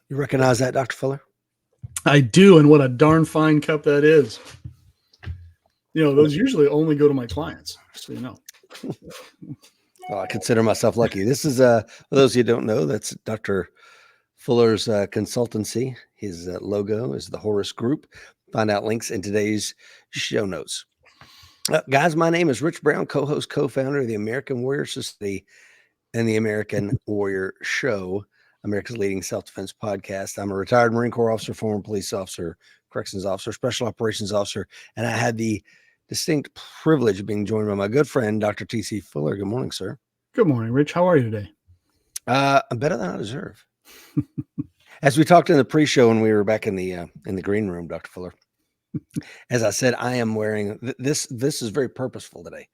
You recognize that, Dr. Fuller? I do, and what a darn fine cup that is. Those usually only go to my clients, so you know. Well, I consider myself lucky. This is, for those of you who don't know, that's Dr. Fuller's consultancy. His logo is the Horus Group. Find out links in today's show notes. Guys, my name is Rich Brown, co-host, co-founder of the American Warrior Society and the American Warrior Show, America's leading self-defense podcast. I'm a retired Marine Corps officer, former police officer, corrections officer, special operations officer, and I had the distinct privilege of being joined by my good friend, Dr. T.C. Fuller. Good morning, sir. Good morning, Rich. How are you today? I'm better than I deserve. As we talked in the pre-show when we were back in the green room, Dr. Fuller, as I said, I am wearing this. This is very purposeful today.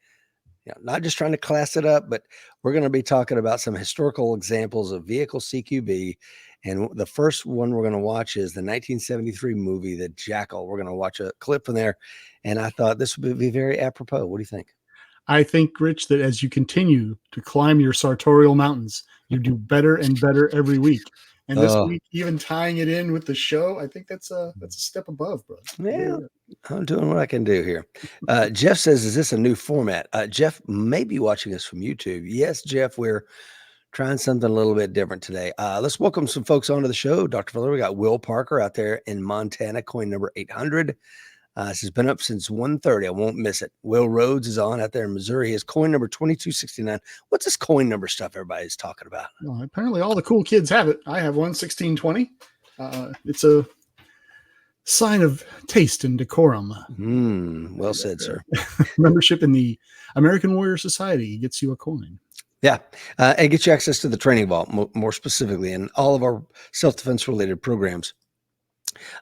Not just trying to class it up, but we're going to be talking about some historical examples of vehicle CQB. And the first one we're going to watch is the 1973 movie, The Jackal. We're going to watch a clip from there. And I thought this would be very apropos. What do you think? I think, Rich, that as you continue to climb your sartorial mountains, you do better and better every week. And this week, even tying it in with the show, I think that's a step above, bro. Yeah, I'm doing what I can do here. Jeff says, is this a new format? Jeff may be watching us from YouTube. Yes, Jeff, we're trying something a little bit different today. Let's welcome some folks onto the show. Dr. Fuller, we got Will Parker out there in Montana, coin number 800. This has been up since 1:30. I won't miss it. Will Rhodes is on out there in Missouri. His coin number 2269. What's this coin number stuff everybody's talking about? Well, apparently all the cool kids have it. I have one, 1620. It's a sign of taste and decorum. Well said, sir. Membership in the American Warrior Society gets you a coin. Yeah, and gets you access to the training vault, more specifically, and all of our self-defense related programs.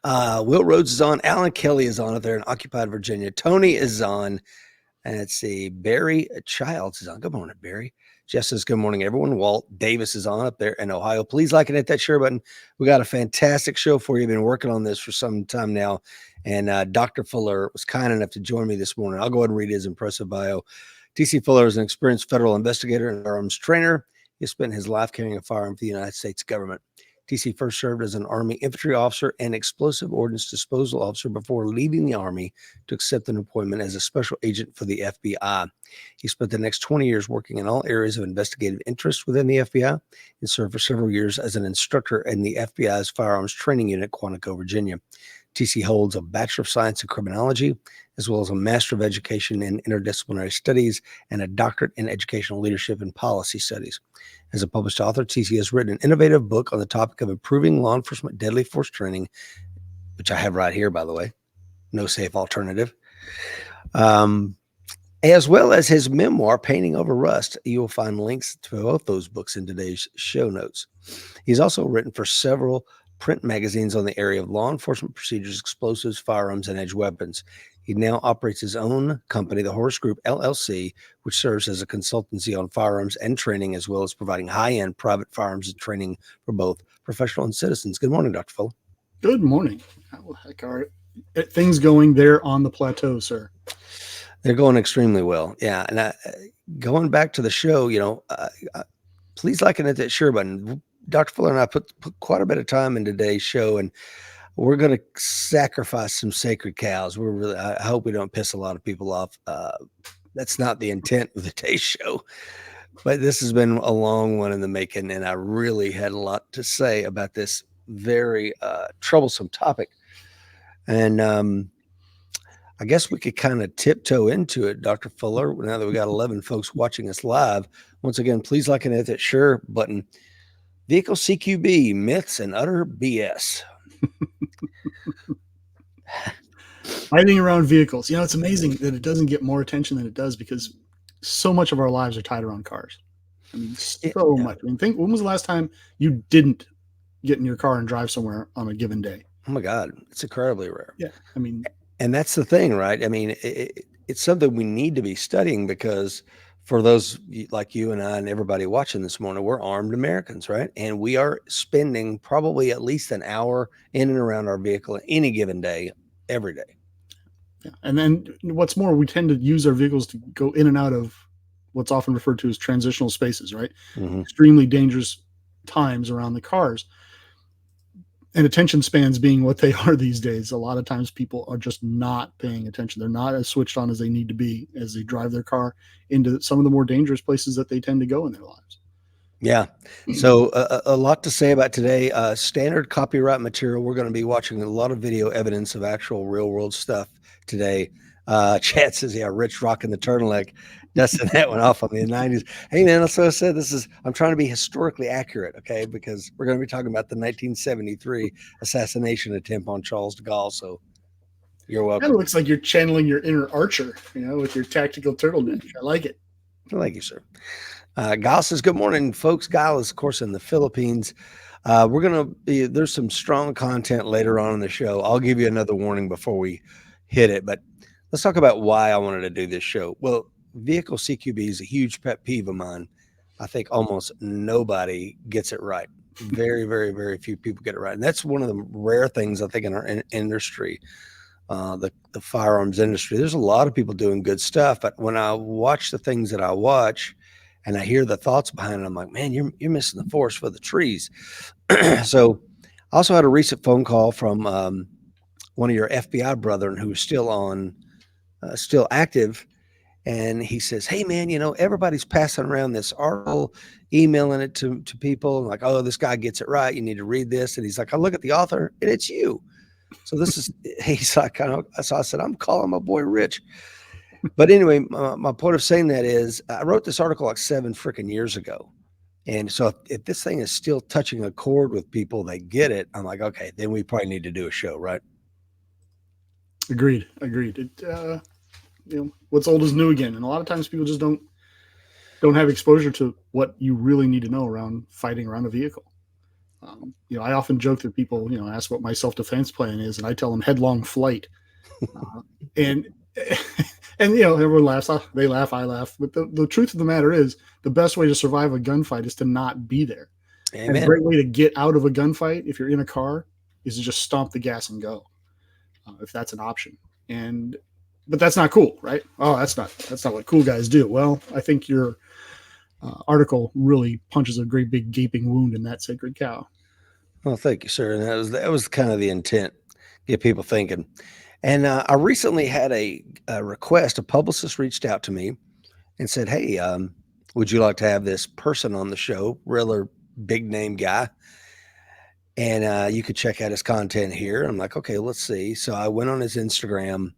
Will Rhodes is on. Alan Kelly is on up there in occupied Virginia. Tony is on. And let's see, Barry Childs is on. Good morning, Barry. Jeff says, good morning, everyone. Walt Davis is on up there in Ohio. Please like and hit that share button. We got a fantastic show for you. Been working on this for some time now. And Dr. Fuller was kind enough to join me this morning. I'll go ahead and read his impressive bio. T.C. Fuller is an experienced federal investigator and firearms trainer. He spent his life carrying a firearm for the United States government. T.C. first served as an Army Infantry officer and explosive ordnance disposal officer before leaving the Army to accept an appointment as a special agent for the FBI. He spent the next 20 years working in all areas of investigative interest within the FBI and served for several years as an instructor in the FBI's firearms training unit, Quantico, Virginia. T.C. holds a Bachelor of Science in Criminology, as well as a Master of Education in Interdisciplinary Studies and a Doctorate in Educational Leadership and Policy Studies. As a published author, T.C. has written an innovative book on the topic of improving law enforcement deadly force training, which I have right here, by the way, No Safe Alternative, as well as his memoir, Painting Over Rust. You will find links to both those books in today's show notes. He's also written for several print magazines on the area of law enforcement procedures, explosives, firearms, and edge weapons. He now operates his own company, the Horus Group, LLC, which serves as a consultancy on firearms and training, as well as providing high-end private firearms and training for both professional and citizens. Good morning, Dr. Fuller. Good morning. How the heck are things going there on the plateau, sir? They're going extremely well. Yeah. And going back to the show, please like and hit that share button. Dr. Fuller and I put quite a bit of time in today's show, and we're going to sacrifice some sacred cows. I hope we don't piss a lot of people off. That's not the intent of today's show, but this has been a long one in the making, and I really had a lot to say about this very troublesome topic. And I guess we could kind of tiptoe into it, Dr. Fuller, now that we got 11 folks watching us live. Once again, please like and hit that share button. Vehicle CQB, myths and utter BS. Riding around vehicles. It's amazing that it doesn't get more attention than it does because so much of our lives are tied around cars. I mean, so much. I mean, when was the last time you didn't get in your car and drive somewhere on a given day? Oh my God, it's incredibly rare. Yeah, I mean, and that's the thing, right? I mean, it's something we need to be studying because for those like you and I and everybody watching this morning, we're armed Americans, right? And we are spending probably at least an hour in and around our vehicle any given day, every day. Yeah. And then what's more, we tend to use our vehicles to go in and out of what's often referred to as transitional spaces, right? Mm-hmm. Extremely dangerous times around the cars. and attention spans being what they are these days, a lot of times people are just not paying attention. They're not as switched on as they need to be as they drive their car into some of the more dangerous places that they tend to go in their lives. Yeah. So a lot to say about today. Standard copyright material. We're going to be watching a lot of video evidence of actual real world stuff today. Chad says, yeah, Rich rocking the turtleneck, dusting that one off on the 90s. Hey, man, that's what I said. I'm trying to be historically accurate, okay, because we're going to be talking about the 1973 assassination attempt on Charles de Gaulle. So you're Kind welcome. of looks like you're channeling your inner archer, with your tactical turtleneck. I like it. Thank you, sir. Guile says, good morning, folks. Guile is, of course, in the Philippines. There's some strong content later on in the show. I'll give you another warning before we hit it, but let's talk about why I wanted to do this show. Well, vehicle CQB is a huge pet peeve of mine. I think almost nobody gets it right. Very, very, very few people get it right. And that's one of the rare things I think in our industry, the firearms industry. There's a lot of people doing good stuff, but when I watch the things that I watch and I hear the thoughts behind it, I'm like, man, you're missing the forest for the trees. So I also had a recent phone call from one of your FBI brethren who's still active. And he says, hey, man, everybody's passing around this article, emailing it to people like, oh, this guy gets it right. You need to read this. And he's like, I look at the author and it's you. So he's like, so I said, I'm calling my boy Rich. But anyway, my point of saying that is I wrote this article like 7 freaking years ago. And so if this thing is still touching a chord with people, they get it. I'm like, okay, then we probably need to do a show, right? Agreed. It, what's old is new again. And a lot of times people just don't have exposure to what you really need to know around fighting around a vehicle. I often joke that people, ask what my self-defense plan is, and I tell them headlong flight. And everyone laughs. They laugh, I laugh. But the truth of the matter is, the best way to survive a gunfight is to not be there. Amen. And a great way to get out of a gunfight, if you're in a car, is to just stomp the gas and go, if that's an option. But that's not cool, right? Oh, that's not what cool guys do. Well, I think your article really punches a great big gaping wound in that sacred cow. Well, thank you, sir. And that was kind of the intent, get people thinking. And I recently had a request. A publicist reached out to me and said, hey, would you like to have this person on the show? Really big name guy. And you could check out his content here. I'm like, okay, let's see. So I went on his Instagram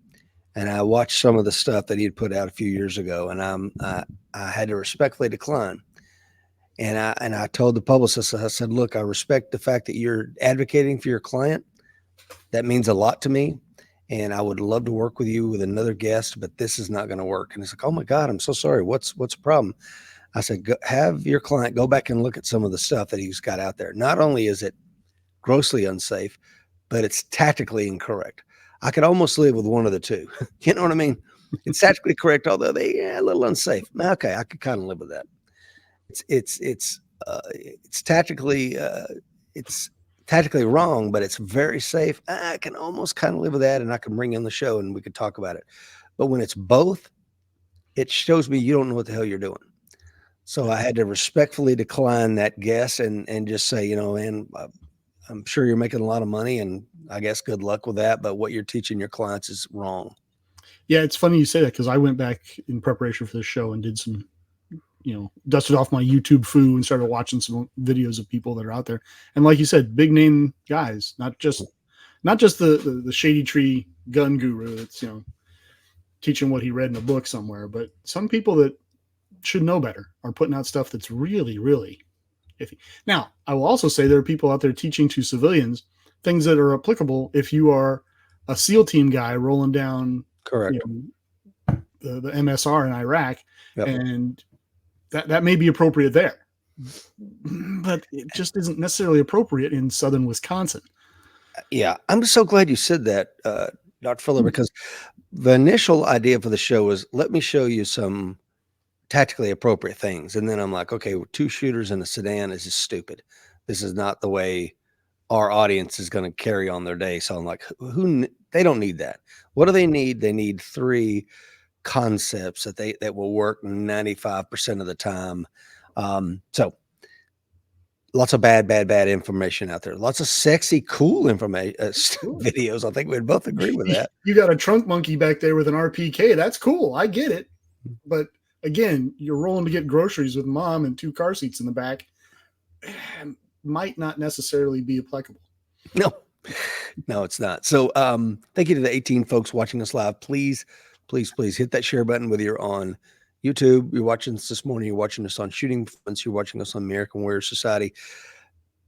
and I watched some of the stuff that he had put out a few years ago. And I had to respectfully decline. And I told the publicist, I said, look, I respect the fact that you're advocating for your client. That means a lot to me. And I would love to work with you with another guest, but this is not going to work. And he's like, oh my God, I'm so sorry. What's the problem? I said, have your client go back and look at some of the stuff that he's got out there. Not only is it grossly unsafe, but it's tactically incorrect. I could almost live with one of the two. You know what I mean? It's tactically correct, although a little unsafe. Okay, I could kind of live with that. It's tactically wrong, but it's very safe. I can almost kind of live with that, and I can bring in the show and we could talk about it. But when it's both, it shows me you don't know what the hell you're doing. So I had to respectfully decline that guess and just say, man, I'm sure you're making a lot of money, and I guess good luck with that. But what you're teaching your clients is wrong. Yeah, it's funny you say that because I went back in preparation for this show and did some, dusted off my YouTube foo and started watching some videos of people that are out there. And like you said, big name guys, not just the shady tree gun guru that's, teaching what he read in a book somewhere, but some people that should know better are putting out stuff that's really, really iffy. Now, I will also say there are people out there teaching to civilians things that are applicable if you are a SEAL team guy rolling down Correct. The MSR in Iraq, Yep. and that may be appropriate there, but it just isn't necessarily appropriate in southern Wisconsin. Yeah, I'm so glad you said that, Dr. Fuller, because the initial idea for the show was let me show you some tactically appropriate things. And then I'm like, okay, 2 shooters in a sedan is just stupid. This is not the way our audience is going to carry on their day. So I'm like, they don't need that. What do they need? They need 3 concepts that will work 95% of the time. So Lots of bad information out there. Lots of sexy, cool information videos. I think we'd both agree with that. You got a trunk monkey back there with an RPK. That's cool. I get it. But again, you're rolling to get groceries with mom and 2 car seats in the back. Might not necessarily be applicable. No, it's not. So thank you to the 18 folks watching us live. Please hit that share button, whether you're on YouTube, you're watching us this morning, you're watching us on Shooting Fronts, you're watching us on American Warrior Society.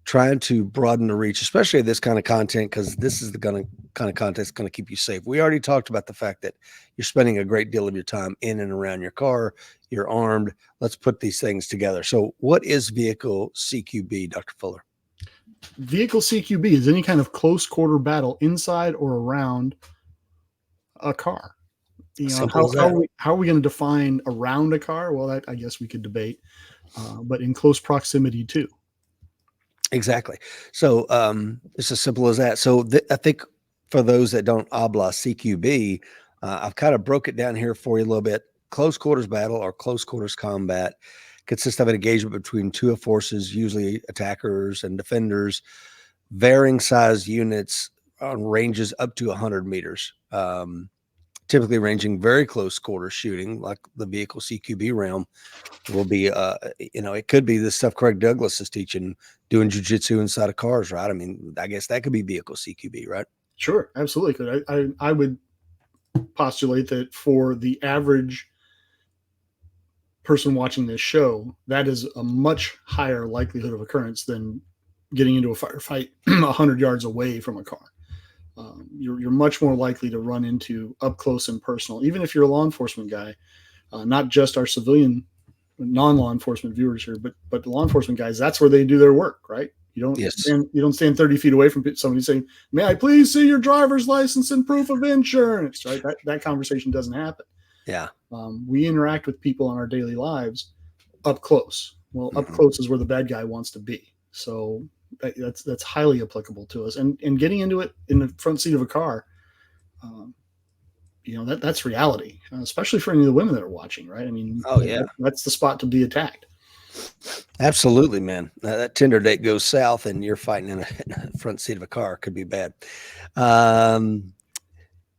Trying to broaden the reach, especially this kind of content, because this is the kind of content that's going to keep you safe. We already talked about the fact that you're spending a great deal of your time in and around your car. You're armed. Let's put these things together. So what is vehicle CQB, Dr. Fuller? Vehicle CQB is any kind of close quarter battle inside or around a car. You know, how are we going to define around a car? Well, that I guess we could debate, but in close proximity too. Exactly. So it's as simple as that. So I think for those that don't habla CQB, I've kind of broke it down here for you a little bit. Close quarters battle or close quarters combat consists of an engagement between 2 forces, usually attackers and defenders, varying size units on ranges up to 100 meters, typically ranging very close quarter shooting, like the vehicle CQB realm will be, it could be the stuff Craig Douglas is teaching, doing jujitsu inside of cars, right? I mean, I guess that could be vehicle CQB, right? Sure, absolutely. I would postulate that for the average person watching this show, that is a much higher likelihood of occurrence than getting into a firefight 100 yards away from a car. You're much more likely to run into up close and personal, even if you're a law enforcement guy, not just our civilian non-law enforcement viewers here, but the law enforcement guys, that's where they do their work, right? You don't stand 30 feet away from somebody saying, "May I please see your driver's license and proof of insurance?" Right? That conversation doesn't happen. Yeah. We interact with people in our daily lives up close. Well, up close is where the bad guy wants to be. So that's highly applicable to us. And getting into it in the front seat of a car, that's reality, especially for any of the women that are watching, right? I mean, that's the spot to be attacked. Absolutely, man. That Tinder date goes south and you're fighting in a front seat of a car. Could be bad.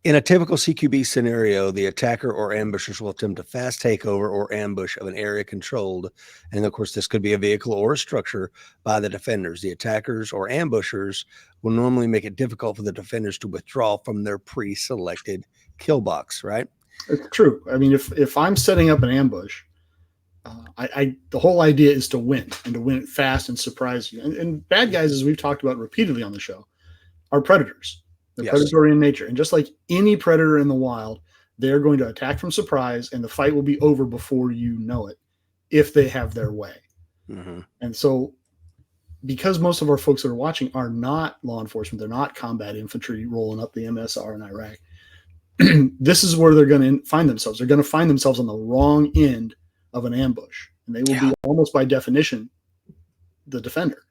In a typical CQB scenario, the attacker or ambushers will attempt a fast takeover or ambush of an area controlled. And of course, this could be a vehicle or a structure by the defenders. The attackers or ambushers will normally make it difficult for the defenders to withdraw from their pre-selected kill box, right? It's true. I mean, if I'm setting up an ambush, the whole idea is to win and to win it fast and surprise you. And bad guys, as we've talked about repeatedly on the show, are predators. They're predatory in nature. And just like any predator in the wild, they're going to attack from surprise, and the fight will be over before you know it if they have their way. Mm-hmm. And so because most of our folks that are watching are not law enforcement, they're not combat infantry rolling up the MSR in Iraq, this is where they're going to find themselves. They're going to find themselves on the wrong end of an ambush, and they will be almost by definition the defender.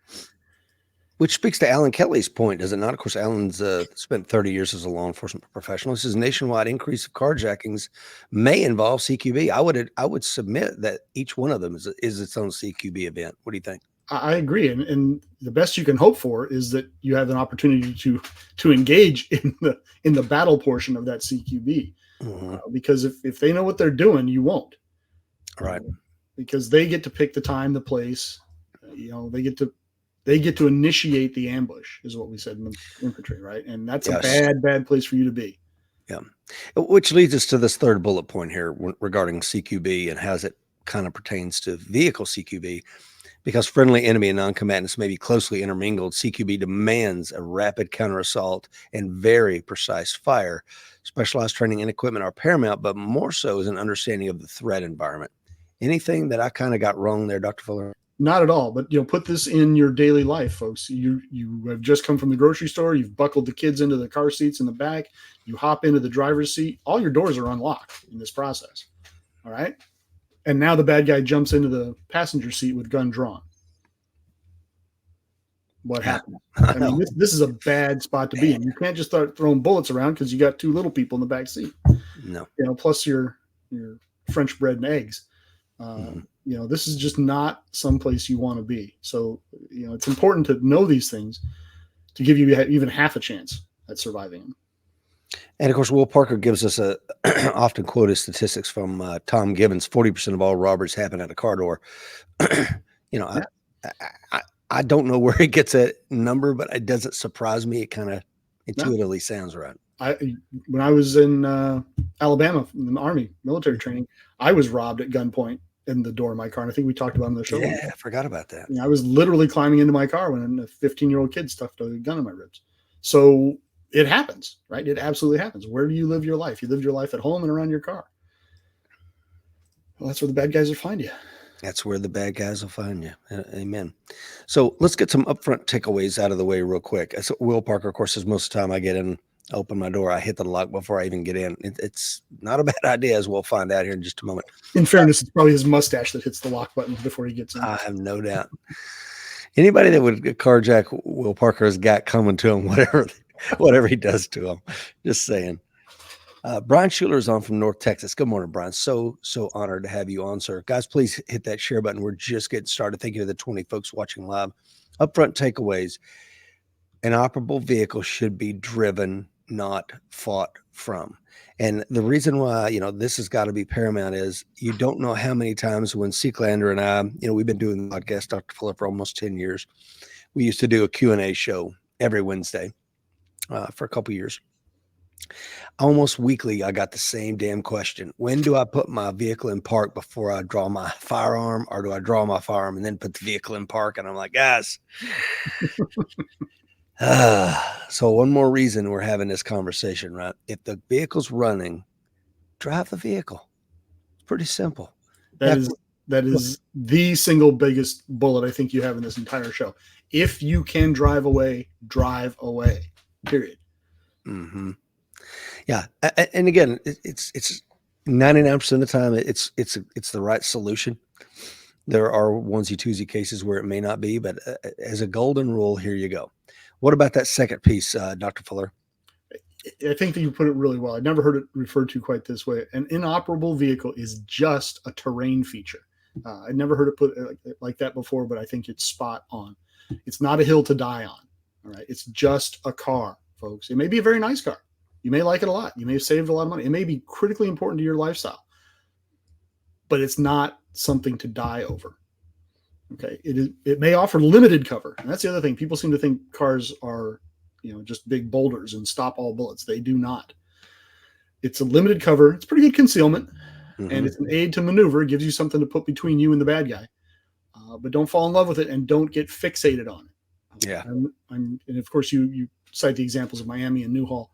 Which speaks to Alan Kelly's point, does it not? Of course, Alan's spent 30 years as a law enforcement professional. He says nationwide increase of carjackings may involve CQB. I would submit that each one of them is its own CQB event. What do you think? I agree, and the best you can hope for is that you have an opportunity to engage in the battle portion of that CQB, because if they know what they're doing, you won't. Right. Because they get to pick the time, the place. They get to initiate the ambush, is what we said in the infantry, right? And that's a bad place for you to be. Yeah. Which leads us to this third bullet point here regarding CQB and how it kind of pertains to vehicle CQB. Because friendly enemy and non-combatants may be closely intermingled, CQB demands a rapid counter-assault and very precise fire. Specialized training and equipment are paramount, but more so is an understanding of the threat environment. Anything that I kind of got wrong there, Dr. Fuller? Not at all, but put this in your daily life, folks. You have just come from the grocery store. You've buckled the kids into the car seats in the back. You hop into the driver's seat. All your doors are unlocked in this process. All right. And now the bad guy jumps into the passenger seat with gun drawn. What happened? I mean, this is a bad spot to be in. You can't just start throwing bullets around because you got 2 little people in the back seat. No. Plus your French bread and eggs. this is just not someplace you want to be. So, it's important to know these things to give you even half a chance at surviving them. And of course, Will Parker gives us a often quoted statistics from Tom Gibbons: 40% of all robberies happen at a car door. Yeah. I don't know where he gets that number, but it doesn't surprise me. It kind of intuitively sounds right. When I was in Alabama in the Army military training, I was robbed at gunpoint in the door of my car. And I think we talked about it on the show. Yeah, I forgot about that. I was literally climbing into my car when a 15-year-old kid stuffed a gun in my ribs. So it happens, right? It absolutely happens. Where do you live your life? You lived your life at home and around your car. Well, that's where the bad guys will find you. That's where the bad guys will find you. Amen. So let's get some upfront takeaways out of the way real quick. So Will Parker, of course, says most of the time I get in, open my door, I hit the lock before I even get in. It's not a bad idea, as we'll find out here in just a moment. In fairness, it's probably his mustache that hits the lock button before he gets in. I have no doubt. Anybody that would carjack Will Parker has got coming to him, whatever he does to him. Just saying. Brian Schuler is on from North Texas. Good morning, Brian. So honored to have you on, sir. Guys, please hit that share button. We're just getting started. Thank you to the 20 folks watching live. Upfront takeaways. An operable vehicle should be driven, not fought from. And the reason why, this has got to be paramount is you don't know how many times when Seeklander and I, we've been doing the podcast, Dr. Fuller, for almost 10 years. We used to do a Q&A show every Wednesday for a couple of years. Almost weekly, I got the same damn question. When do I put my vehicle in park before I draw my firearm, or do I draw my firearm and then put the vehicle in park? And I'm like, guys. So one more reason we're having this conversation, right? If the vehicle's running, drive the vehicle. It's pretty simple. That is the single biggest bullet I think you have in this entire show. If you can drive away, period. Mm-hmm. Yeah. And again, it's 99% of the time, it's the right solution. There are onesie twosie cases where it may not be, but as a golden rule, here you go. What about that second piece, Dr. Fuller? I think that you put it really well. I never heard it referred to quite this way. An inoperable vehicle is just a terrain feature. I never heard it put like that before, but I think it's spot on. It's not a hill to die on. All right. It's just a car, folks. It may be a very nice car. You may like it a lot. You may have saved a lot of money. It may be critically important to your lifestyle, but it's not something to die over. Okay. It may offer limited cover. And that's the other thing. People seem to think cars are, just big boulders and stop all bullets. They do not. It's a limited cover. It's pretty good concealment. Mm-hmm. And it's an aid to maneuver. It gives you something to put between you and the bad guy. But don't fall in love with it and don't get fixated on it. Yeah. And of course, you cite the examples of Miami and Newhall.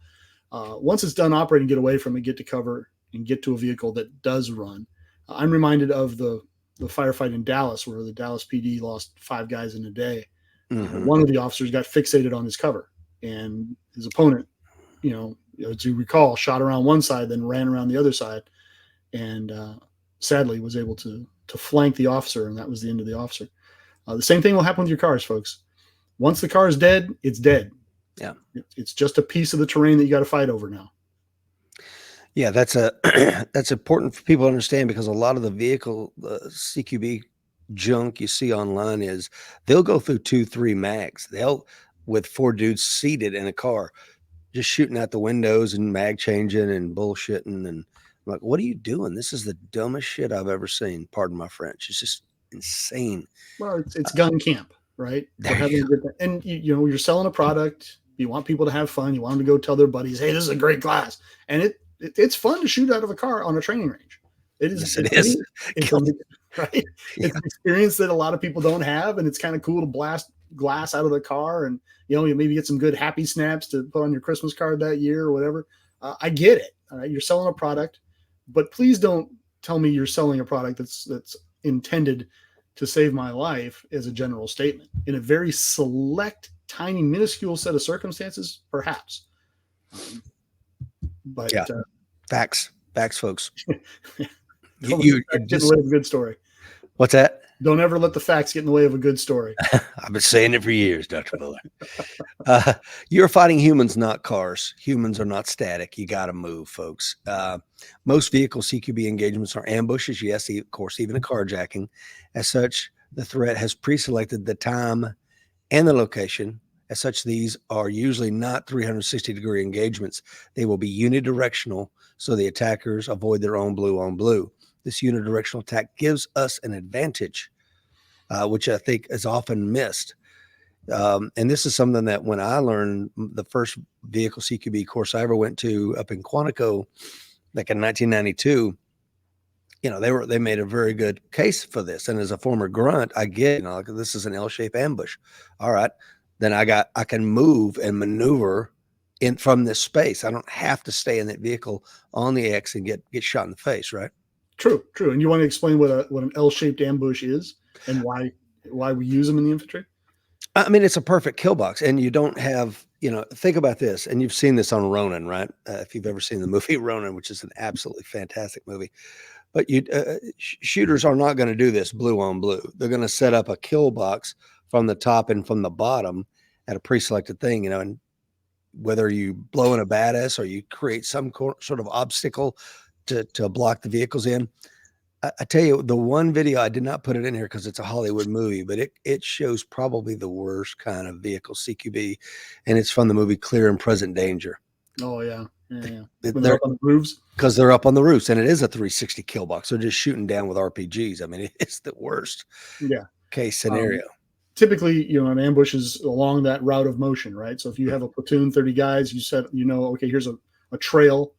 Once it's done operating, get away from it, get to cover, and get to a vehicle that does run. I'm reminded of the firefight in Dallas where the Dallas PD lost 5 guys in a day. Mm-hmm. One of the officers got fixated on his cover, and his opponent, as you recall, shot around one side, then ran around the other side, and sadly was able to flank the officer, and that was the end of the officer. The same thing will happen with your cars, folks. Once the car is dead, it's dead. Yeah, it's just a piece of the terrain that you got to fight over now. Yeah, that's important for people to understand, because a lot of the vehicle CQB junk you see online is they'll go through 2-3 mags. They'll, with 4 dudes seated in a car, just shooting out the windows and mag changing and bullshitting. And I'm like, what are you doing? This is the dumbest shit I've ever seen. Pardon my French. It's just insane. Well, it's gun camp, right? And you're selling a product. You want people to have fun. You want them to go tell their buddies, hey, this is a great class. And it's fun to shoot out of a car on a training range. It is. Yes, it is. Right? Yeah. It's an experience that a lot of people don't have, and it's kind of cool to blast glass out of the car, and you maybe get some good happy snaps to put on your Christmas card that year or whatever. I get it. All right, you're selling a product, but please don't tell me you're selling a product that's intended to save my life as a general statement. In a very select, tiny, minuscule set of circumstances, perhaps. But yeah, facts, folks. You a good story. What's that? Don't ever let the facts get in the way of a good story. I've been saying it for years, Dr. Miller. You're fighting humans, not cars. Humans are not static. You got to move, folks. Most vehicle CQB engagements are ambushes. Yes, of course, even a carjacking. As such, the threat has pre-selected the time and the location. As such, these are usually not 360-degree engagements. They will be unidirectional, so the attackers avoid their own blue on blue. This unidirectional attack gives us an advantage, which I think is often missed. And this is something that when I learned the first vehicle CQB course I ever went to up in Quantico, like in 1992, they made a very good case for this. And as a former grunt, I get, like, this is an L-shaped ambush. All right, then I can move and maneuver in from this space. I don't have to stay in that vehicle on the X and get shot in the face, right? True. And you want to explain what an L-shaped ambush is and why we use them in the infantry? I mean, it's a perfect kill box, and you don't have, think about this, and you've seen this on Ronin, right? If you've ever seen the movie Ronin, which is an absolutely fantastic movie, but shooters are not going to do this blue on blue. They're going to set up a kill box from the top and from the bottom at a pre-selected thing, and whether you blow in a badass or you create some sort of obstacle to block the vehicles in. I tell you, the one video, I did not put it in here because it's a Hollywood movie, but it shows probably the worst kind of vehicle CQB, and it's from the movie Clear and Present Danger. Oh, yeah. When They're up on the roofs? Because they're up on the roofs, and it is a 360 kill box. They're just shooting down with RPGs. I mean, it's the worst case scenario. Typically, an ambush is along that route of motion, right? So if you have a platoon, 30 guys, you said, okay, here's a trail.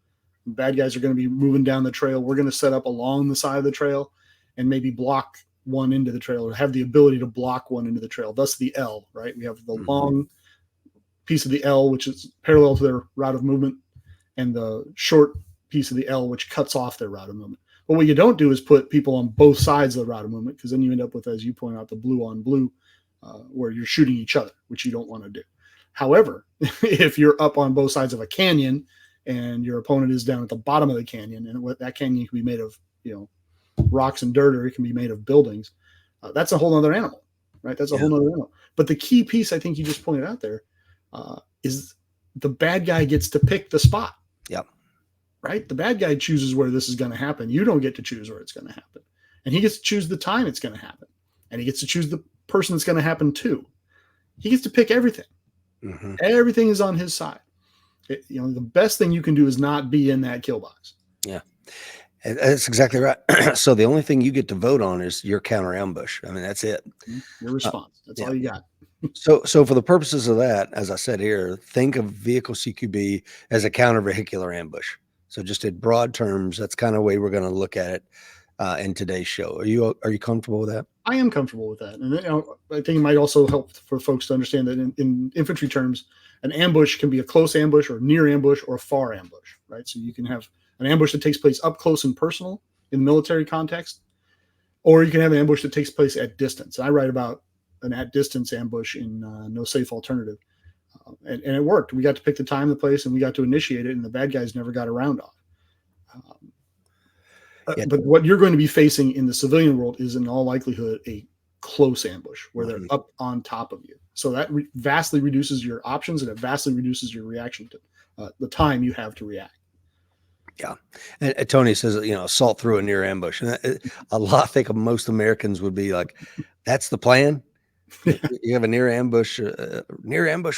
Bad guys are going to be moving down the trail. We're going to set up along the side of the trail and maybe block one into the trail, or have the ability to block one into the trail. Thus the L, right? We have the long piece of the L, which is parallel to their route of movement, and the short piece of the L, which cuts off their route of movement. But what you don't do is put people on both sides of the route of movement, because then you end up with, as you point out, the blue on blue, where you're shooting each other, which you don't want to do. However, if you're up on both sides of a canyon and your opponent is down at the bottom of the canyon, and that canyon can be made of, rocks and dirt, or it can be made of buildings, that's a whole other animal, right? That's a whole other animal. But the key piece, I think you just pointed out there, is the bad guy gets to pick the spot. Yep. Right? The bad guy chooses where this is going to happen. You don't get to choose where it's going to happen. And he gets to choose the time it's going to happen. And he gets to choose the person it's going to happen to. He gets to pick everything. Mm-hmm. Everything is on his side. The best thing you can do is not be in that kill box. Yeah, that's exactly right. So the only thing you get to vote on is your counter ambush. I mean, that's it. Your response. That's all you got. So for the purposes of that, as I said here, think of vehicle CQB as a counter vehicular ambush. So just in broad terms, that's kind of the way we're going to look at it in today's show. Are you comfortable with that? I am comfortable with that. And I think it might also help for folks to understand that in infantry terms, an ambush can be a close ambush or near ambush or a far ambush, right? So you can have an ambush that takes place up close and personal in the military context, or you can have an ambush that takes place at distance. I write about an at-distance ambush in No Safe Alternative, and it worked. We got to pick the time, the place, and we got to initiate it, and the bad guys never got around on. But what you're going to be facing in the civilian world is, in all likelihood, a close ambush where they're up on top of you. So that vastly reduces your options, and it vastly reduces your reaction to the time you have to react. Yeah. And Tony says, assault through a near ambush. And I think most Americans would be like, that's the plan. You have a near ambush,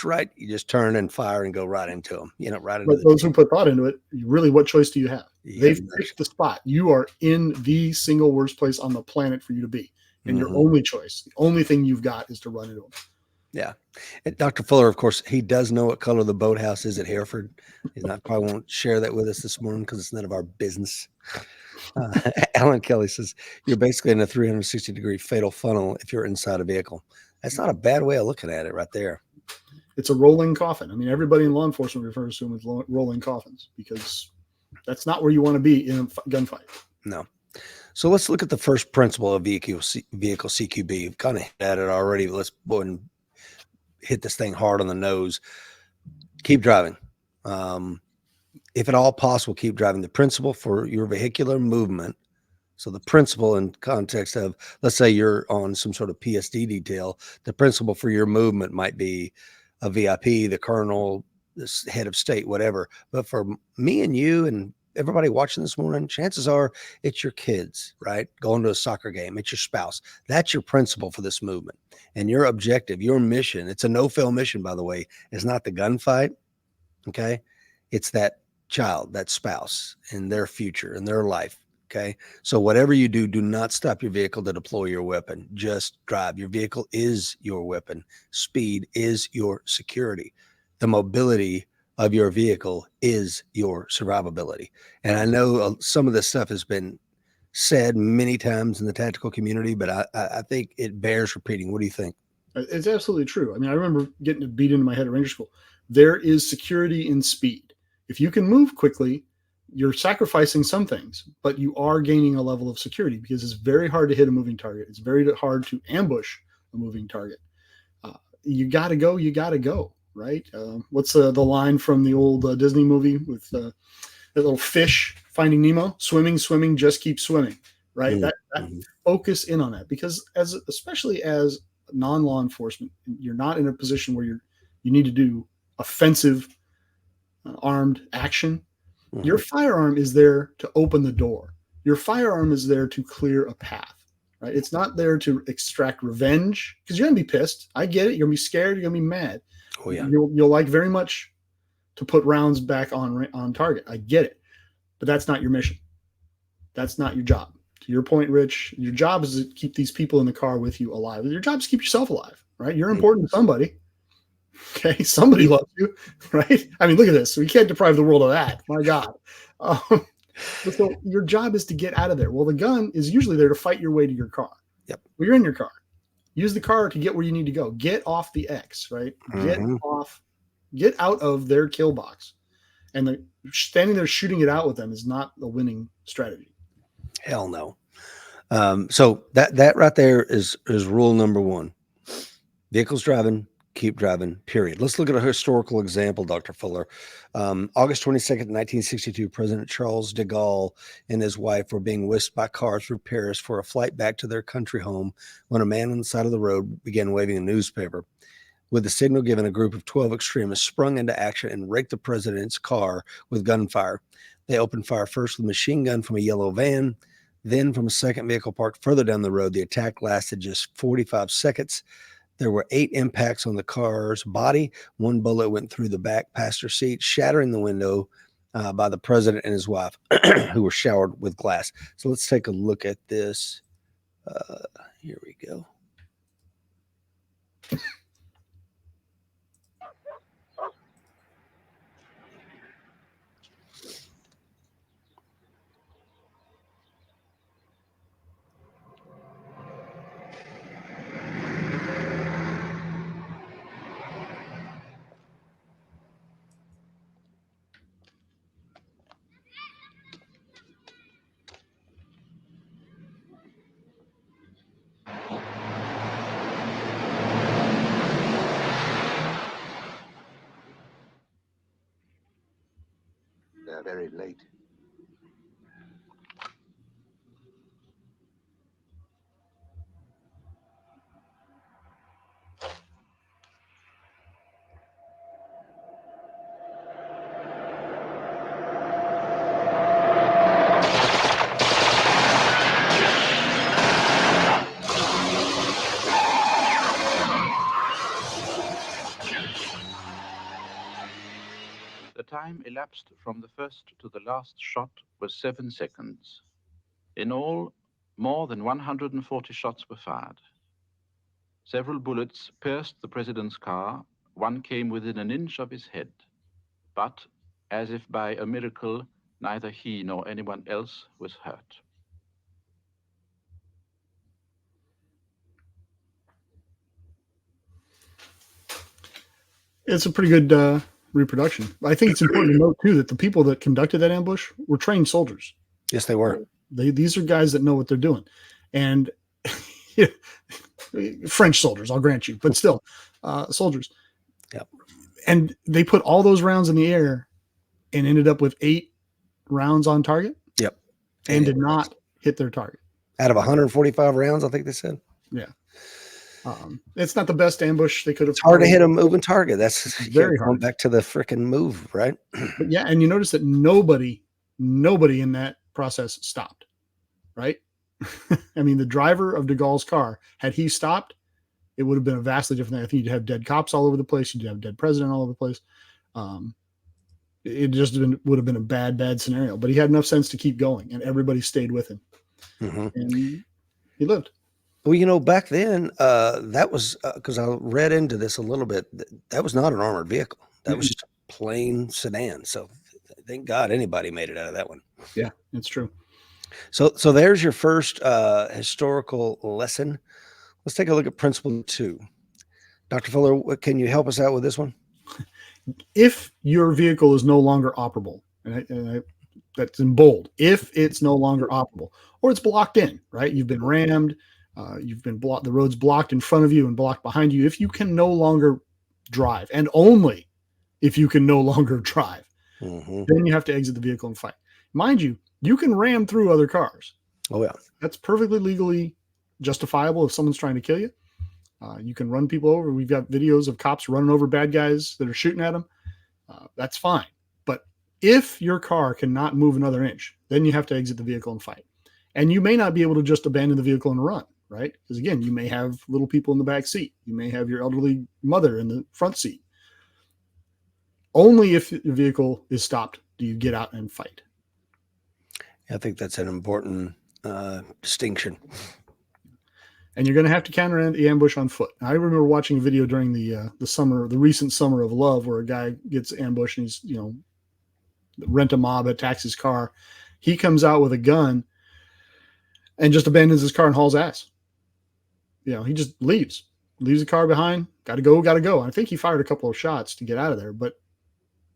right? You just turn and fire and go right into them, right into But those who put thought into it, really, what choice do you have? They've picked the spot. You are in the single worst place on the planet for you to be. And your only choice, the only thing you've got, is to run into them. Yeah. And Dr. Fuller, of course, he does know what color the boathouse is at Hereford. He probably won't share that with us this morning because it's none of our business. Alan Kelly says, you're basically in a 360-degree fatal funnel if you're inside a vehicle. That's not a bad way of looking at it right there. It's a rolling coffin. I mean, everybody in law enforcement refers to them as rolling coffins, because that's not where you want to be in a gunfight. No. So let's look at the first principle of vehicle CQB. We've kind of hit at it already, but let's go and hit this thing hard on the nose. Keep driving. If at all possible, keep driving. The principle for your vehicular movement So the principle in context of, let's say you're on some sort of PSD detail, the principle for your movement might be a VIP, the colonel, the head of state, whatever. But for me and you and everybody watching this morning, chances are it's your kids, right? Going to a soccer game, it's your spouse. That's your principle for this movement. And your objective, your mission, it's a no-fail mission, by the way, is not the gunfight. Okay. It's that child, that spouse, and their future and their life. Okay. So whatever you do, do not stop your vehicle to deploy your weapon. Just drive. Your vehicle is your weapon. Speed is your security. The mobility of your vehicle is your survivability. And I know some of this stuff has been said many times in the tactical community, but I think it bears repeating. What do you think? It's absolutely true. I mean, I remember getting it beat into my head at Ranger School. There is security in speed. If you can move quickly, you're sacrificing some things, but you are gaining a level of security because it's very hard to hit a moving target. It's very hard to ambush a moving target. You got to go. You got to go. Right? What's the line from the old Disney movie with that little fish finding Nemo? Swimming, swimming, just keep swimming. Right? That focus in on that, because especially as non-law enforcement, you're not in a position where you need to do offensive armed action. Your firearm is there to open the door. Your firearm is there to clear a path. Right? It's not there to extract revenge, because you're gonna be pissed. I get it. You're gonna be scared. You're gonna be mad. Oh yeah. You'll like very much to put rounds back on target. I get it, but that's not your mission. That's not your job. To your point, Rich, your job is to keep these people in the car with you alive. Your job is to keep yourself alive, right? You're important to somebody. Okay, somebody loves you, right? I mean, look at this. We can't deprive the world of that. My God. So your job is to get out of there. Well, the gun is usually there to fight your way to your car. Yep. Well, you're in your car. Use the car to get where you need to go. Get off the X, right? Get out of their kill box. And standing there shooting it out with them is not a winning strategy. Hell no. So that right there is rule number one. Vehicles driving, keep driving, period. Let's look at a historical example, Dr. Fuller. August 22nd, 1962, President Charles de Gaulle and his wife were being whisked by car through Paris for a flight back to their country home when a man on the side of the road began waving a newspaper. With the signal given, a group of 12 extremists sprung into action and raked the president's car with gunfire. They opened fire first with a machine gun from a yellow van, then from a second vehicle parked further down the road. The attack lasted just 45 seconds. There were 8 impacts on the car's body. 1 bullet went through the back passenger seat, shattering the window by the president and his wife, who were showered with glass. So let's take a look at this. Here we go. They're very late. The time elapsed from the first to the last shot was 7 seconds. In all, more than 140 shots were fired. Several bullets pierced the president's car. One came within an inch of his head. But, as if by a miracle, neither he nor anyone else was hurt. It's a pretty good reproduction. I think it's important to note, too, that the people that conducted that ambush were trained soldiers. Yes, they were. These are guys that know what they're doing. And French soldiers, I'll grant you, but still, soldiers. Yep. And they put all those rounds in the air and ended up with 8 rounds on target. Yep. And did not hit their target. Out of 145 rounds, I think they said. Yeah. It's not the best ambush they could have. It's hard to hit a moving target. That's very going hard. back to the freaking move, right? But yeah, and you notice that nobody in that process stopped, right? I mean, the driver of de Gaulle's car, had he stopped, it would have been a vastly different thing. I think you'd have dead cops all over the place. You'd have dead president all over the place. It just would have been a bad scenario. But he had enough sense to keep going, and everybody stayed with him. Mm-hmm. And he lived. Well, back then, that was because I read into this a little bit. That was not an armored vehicle. That was just a plain sedan. So thank God anybody made it out of that one. Yeah, it's true. So there's your first historical lesson. Let's take a look at principle 2. Dr. Fuller, can you help us out with this one? If your vehicle is no longer operable, and that's in bold, if it's no longer operable, or it's blocked in, right? You've been rammed, you've been blocked, the road's blocked in front of you and blocked behind you. If you can no longer drive, and only if you can no longer drive, then you have to exit the vehicle and fight. Mind you, you can ram through other cars. Oh, yeah. That's perfectly legally justifiable if someone's trying to kill you. You can run people over. We've got videos of cops running over bad guys that are shooting at them. That's fine. But if your car cannot move another inch, then you have to exit the vehicle and fight. And you may not be able to just abandon the vehicle and run, right? Because again, you may have little people in the back seat. You may have your elderly mother in the front seat. Only if the vehicle is stopped do you get out and fight. I think that's an important distinction. And you're going to have to counter the ambush on foot. I remember watching a video during the recent summer of love, where a guy gets ambushed and he's, rent a mob attacks his car. He comes out with a gun and just abandons his car and hauls ass. He just leaves the car behind. Got to go. I think he fired a couple of shots to get out of there, but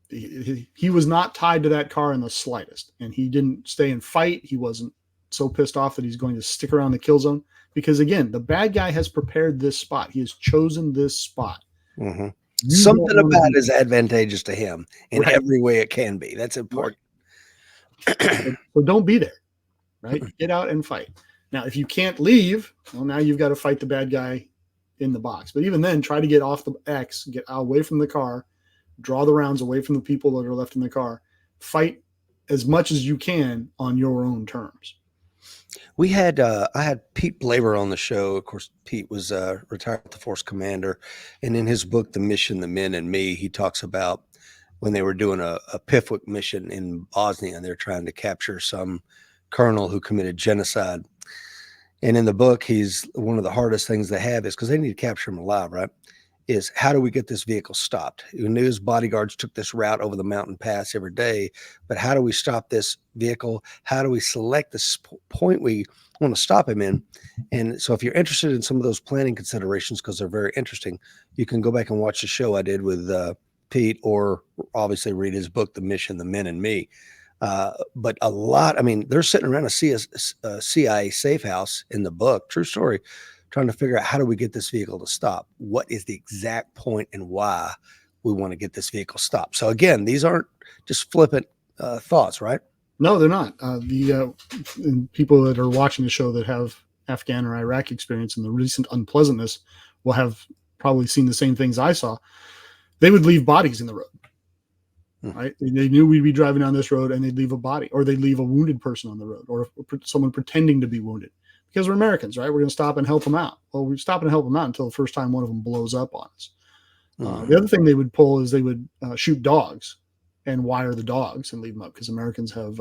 he was not tied to that car in the slightest, and he didn't stay and fight. He wasn't so pissed off that he's going to stick around the kill zone, because again, the bad guy has prepared this spot. He has chosen this spot. Mm-hmm. Something about it is advantageous to him in every way it can be. That's important. So don't be there, right? Get out and fight. Now, if you can't leave, well, now you've got to fight the bad guy in the box. But even then, try to get off the X, get away from the car, draw the rounds away from the people that are left in the car. Fight as much as you can on your own terms. We had I had Pete Blaber on the show. Of course, Pete was retired with the Force Commander, and in his book, The Mission, the Men and Me, he talks about when they were doing a PIFWIC mission in Bosnia, and they're trying to capture some colonel who committed genocide. And in the book, one of the hardest things they have is, because they need to capture him alive, right? Is how do we get this vehicle stopped? He knew his bodyguards took this route over the mountain pass every day, but how do we stop this vehicle? How do we select this point we want to stop him in? And so if you're interested in some of those planning considerations, because they're very interesting, you can go back and watch the show I did with Pete, or obviously read his book, The Mission, the Men and Me. But a lot, they're sitting around a CIA safe house in the book, true story, trying to figure out how do we get this vehicle to stop? What is the exact point and why we want to get this vehicle stopped? So again, these aren't just flippant thoughts, right? No, they're not. The people that are watching the show that have Afghan or Iraq experience and the recent unpleasantness will have probably seen the same things I saw. They would leave bodies in the road, right? They knew we'd be driving down this road, and they'd leave a body, or they'd leave a wounded person on the road, or someone pretending to be wounded. Because we're Americans, right? We're going to stop and help them out. Well, we stop and help them out until the first time one of them blows up on us. The other thing they would pull is they would shoot dogs and wire the dogs and leave them up, because Americans have,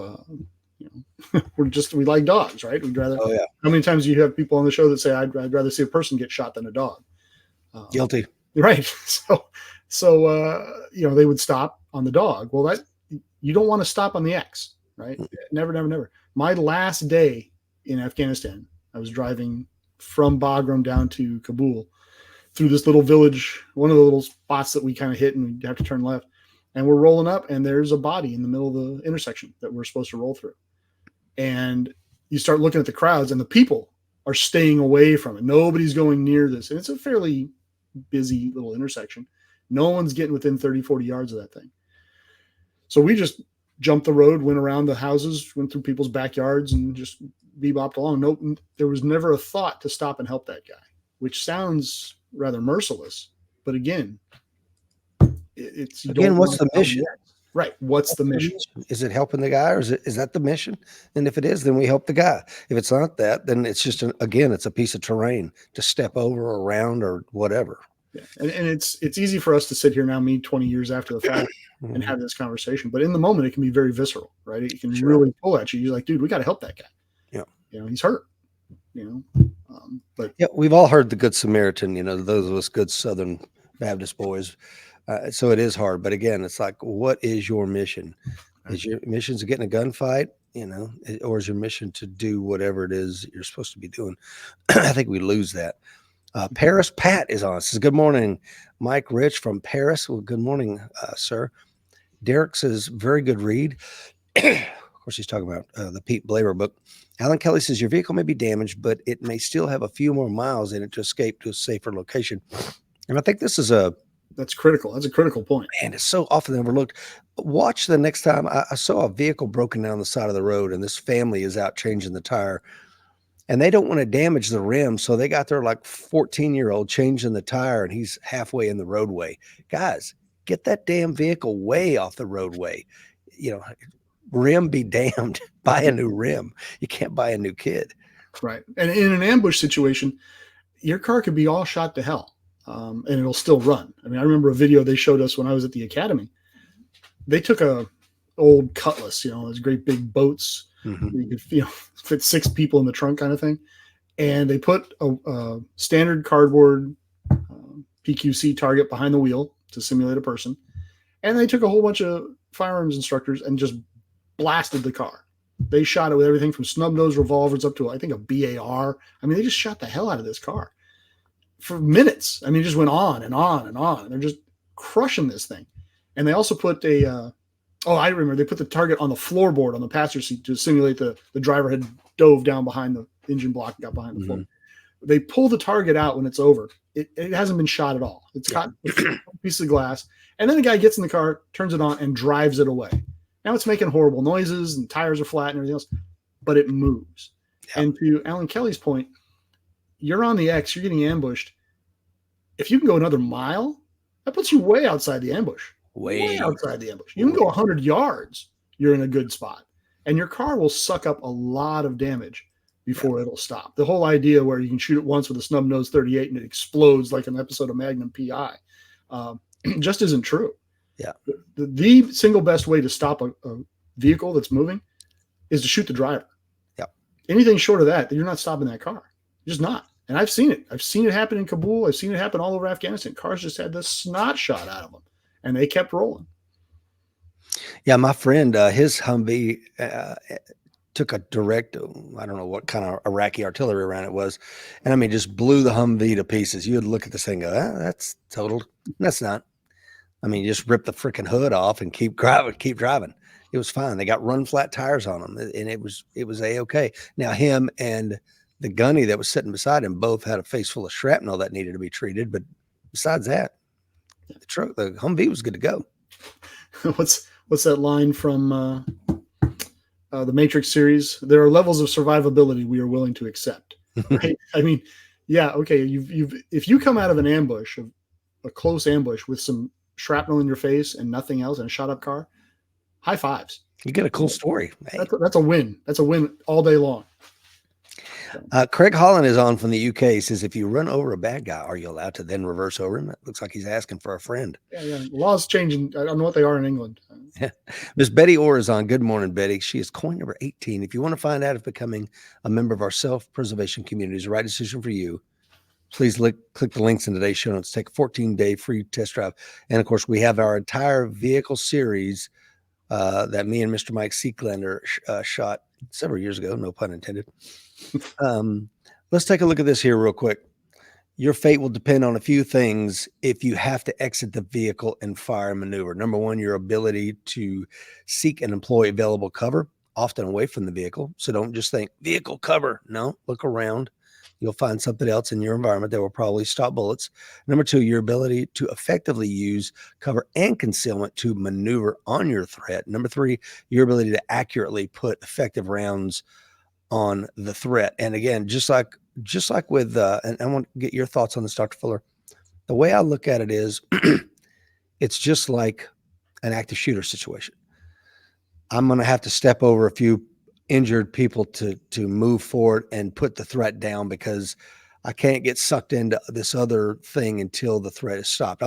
we like dogs, right? We'd rather. Oh, yeah. How many times do you have people on the show that say, I'd rather see a person get shot than a dog? Guilty. Right. So they would stop on the dog. Well, you don't want to stop on the X, right? Never. My last day in Afghanistan, I was driving from Bagram down to Kabul through this little village, one of the little spots that we kind of hit, and we have to turn left. And we're rolling up, and there's a body in the middle of the intersection that we're supposed to roll through. And you start looking at the crowds, and the people are staying away from it. Nobody's going near this. And it's a fairly busy little intersection. No one's getting within 30, 40 yards of that thing. So we just jumped the road, went around the houses, went through people's backyards, and just bebopped along. Nope, there was never a thought to stop and help that guy, which sounds rather merciless. But again, it's you Again, don't what's want the to mission? Right. What's the mission? Is it helping the guy, or is that the mission? And if it is, then we help the guy. If it's not that, then it's just again, it's a piece of terrain to step over, or around, or whatever. Yeah. And it's easy for us to sit here now, me 20 years after the fact, and have this conversation. But in the moment, it can be very visceral, right? It can really pull at you. You're like, dude, we got to help that guy. Yeah. You know, he's hurt. You know, but yeah, we've all heard the Good Samaritan. You know, those of us good Southern Baptist boys. So it is hard, but again, it's like, what is your mission? Is your mission to get in a gunfight, you know, or is your mission to do whatever it is you're supposed to be doing? I think we lose that. Paris Pat is on. Says, good morning, Mike Rich from Paris. Well, good morning, sir. Derek says, very good read. Of course, he's talking about the Pete Blaber book. Alan Kelly says, your vehicle may be damaged, but it may still have a few more miles in it to escape to a safer location. And I think this is that's critical. That's a critical point. And it's so often overlooked. Watch the next time. I saw a vehicle broken down the side of the road, and this family is out changing the tire, and they don't want to damage the rim. So they got their like 14-year-old changing the tire, and he's halfway in the roadway. Guys, get that damn vehicle way off the roadway. You know, rim be damned. Buy a new rim. You can't buy a new kid. Right. And in an ambush situation, your car could be all shot to hell. And it'll still run. I mean, I remember a video they showed us when I was at the academy. They took a old Cutlass, you know, those great big boats. Mm-hmm. You could, fit 6 people in the trunk kind of thing. And they put a standard cardboard PQC target behind the wheel to simulate a person. And they took a whole bunch of firearms instructors and just blasted the car. They shot it with everything from snub-nosed revolvers up to, I think, a BAR. I mean, they just shot the hell out of this car for minutes. I mean, it just went on and on and on. They're just crushing this thing. And they also put I remember they put the target on the floorboard on the passenger seat to simulate the driver had dove down behind the engine block and got behind the floor. They pull the target out when it's over. It hasn't been shot at all. It's got a piece of glass. And then the guy gets in the car, turns it on, and drives it away. Now it's making horrible noises and tires are flat and everything else, but it moves. Yeah. And to Alan Kelly's point, you're on the X, you're getting ambushed. If you can go another mile, that puts you way outside the ambush. Way outside the ambush. You can go 100 yards, you're in a good spot. And your car will suck up a lot of damage before it'll stop. The whole idea where you can shoot it once with a snub-nosed 38 and it explodes like an episode of Magnum P.I. Just isn't true. Yeah. The single best way to stop a vehicle that's moving is to shoot the driver. Yeah. Anything short of that, you're not stopping that car. You're just not. And I've seen it. I've seen it happen in Kabul. I've seen it happen all over Afghanistan. Cars just had the snot shot out of them, and they kept rolling. Yeah, my friend, his Humvee took a direct, I don't know what kind of Iraqi artillery round it was, and I mean, just blew the Humvee to pieces. You would look at this thing and go, that's total. That's not. I mean, you just rip the freaking hood off and keep driving. It was fine. They got run flat tires on them, and it was A-okay. Now him and the gunny that was sitting beside him both had a face full of shrapnel that needed to be treated. But besides that, the Humvee was good to go. What's that line from the Matrix series? There are levels of survivability we are willing to accept. Right? I mean, yeah, okay. If you come out of an ambush, a close ambush with some shrapnel in your face and nothing else, and a shot up car, high fives. You get a cool story. Hey. That's a win. That's a win all day long. Craig Holland is on from the UK. He says, if you run over a bad guy, are you allowed to then reverse over him? It looks like he's asking for a friend. Yeah. Laws changing. I don't know what they are in England. Yeah. Miss Betty Orr is on. Good morning, Betty. She is coin number 18. If you want to find out if becoming a member of our self-preservation community is the right decision for you, please click the links in today's show notes. Take a 14-day free test drive. And, of course, we have our entire vehicle series that me and Mr. Mike Seeklander shot several years ago, no pun intended. Let's take a look at this here real quick. Your fate will depend on a few things if you have to exit the vehicle and fire and maneuver. Number one, your ability to seek and employ available cover, often away from the vehicle. So don't just think vehicle cover. No, look around. You'll find something else in your environment that will probably stop bullets. Number two, your ability to effectively use cover and concealment to maneuver on your threat. Number three, your ability to accurately put effective rounds on the threat. And again, just like with, and I want to get your thoughts on this, Dr. Fuller. The way I look at it is, it's just like an active shooter situation. I'm going to have to step over a few injured people to move forward and put the threat down, because I can't get sucked into this other thing until the threat is stopped. I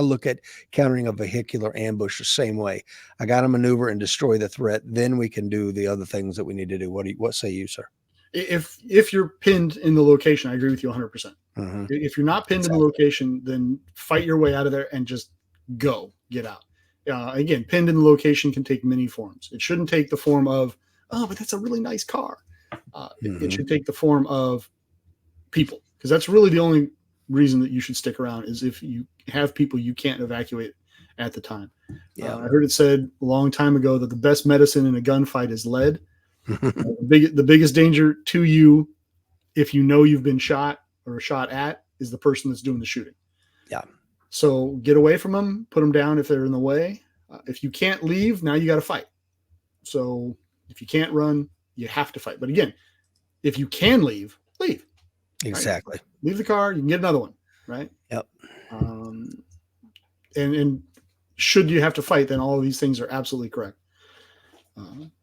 look at countering a vehicular ambush the same way. I got to maneuver and destroy the threat, then we can do the other things that we need to do. What say you, sir? If you're pinned in the location, I agree with you 100%. Mm-hmm. If you're not pinned in the location, then fight your way out of there and just get out. Again, pinned in the location can take many forms. It shouldn't take the form of, oh, but that's a really nice car. It should take the form of people, because that's really the only reason that you should stick around, is if you have people you can't evacuate at the time. Yeah. I heard it said a long time ago that the best medicine in a gunfight is lead. The biggest danger to you, if you know you've been shot or shot at, is the person that's doing the shooting. Yeah. So get away from them, put them down if they're in the way. If you can't leave, now you got to fight. So if you can't run, you have to fight. But again, if you can leave, leave. Exactly. Right? Leave the car, you can get another one, right? Yep. And should you have to fight, then all of these things are absolutely correct.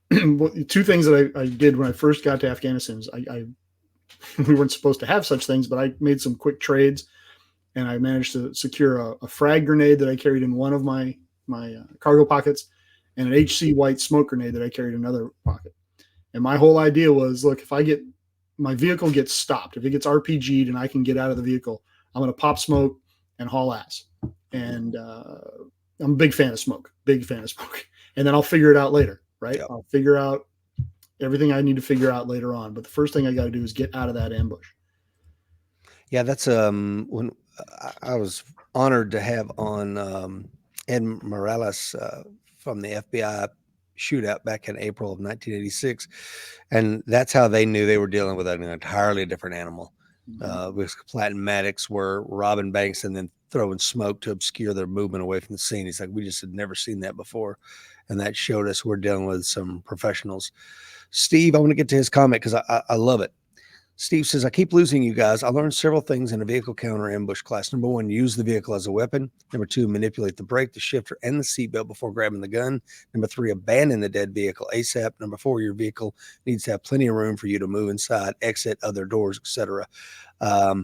Two things that I did when I first got to Afghanistan is we weren't supposed to have such things, but I made some quick trades, and I managed to secure a frag grenade that I carried in one of my cargo pockets, and an HC white smoke grenade that I carried in another pocket. And my whole idea was, look, if my vehicle gets stopped, if it gets RPG'd and I can get out of the vehicle, I'm going to pop smoke and haul ass. And I'm a big fan of smoke. And then I'll figure it out later, right? Yep. I'll figure out everything I need to figure out later on. But the first thing I got to do is get out of that ambush. Yeah, that's when I was honored to have on Ed Morales from the FBI shootout back in April of 1986, and that's how they knew they were dealing with an entirely different animal. Because Platin Maddox were robbing banks and then throwing smoke to obscure their movement away from the scene. He's like, we just had never seen that before, and that showed us we're dealing with some professionals. Steve, I want to get to his comment because I love it. Steve says, I keep losing you guys. I learned several things in a vehicle counter ambush class. Number one, use the vehicle as a weapon. Number two, manipulate the brake, the shifter, and the seatbelt before grabbing the gun. Number three, abandon the dead vehicle ASAP. Number four, your vehicle needs to have plenty of room for you to move inside, exit, other doors, etc. I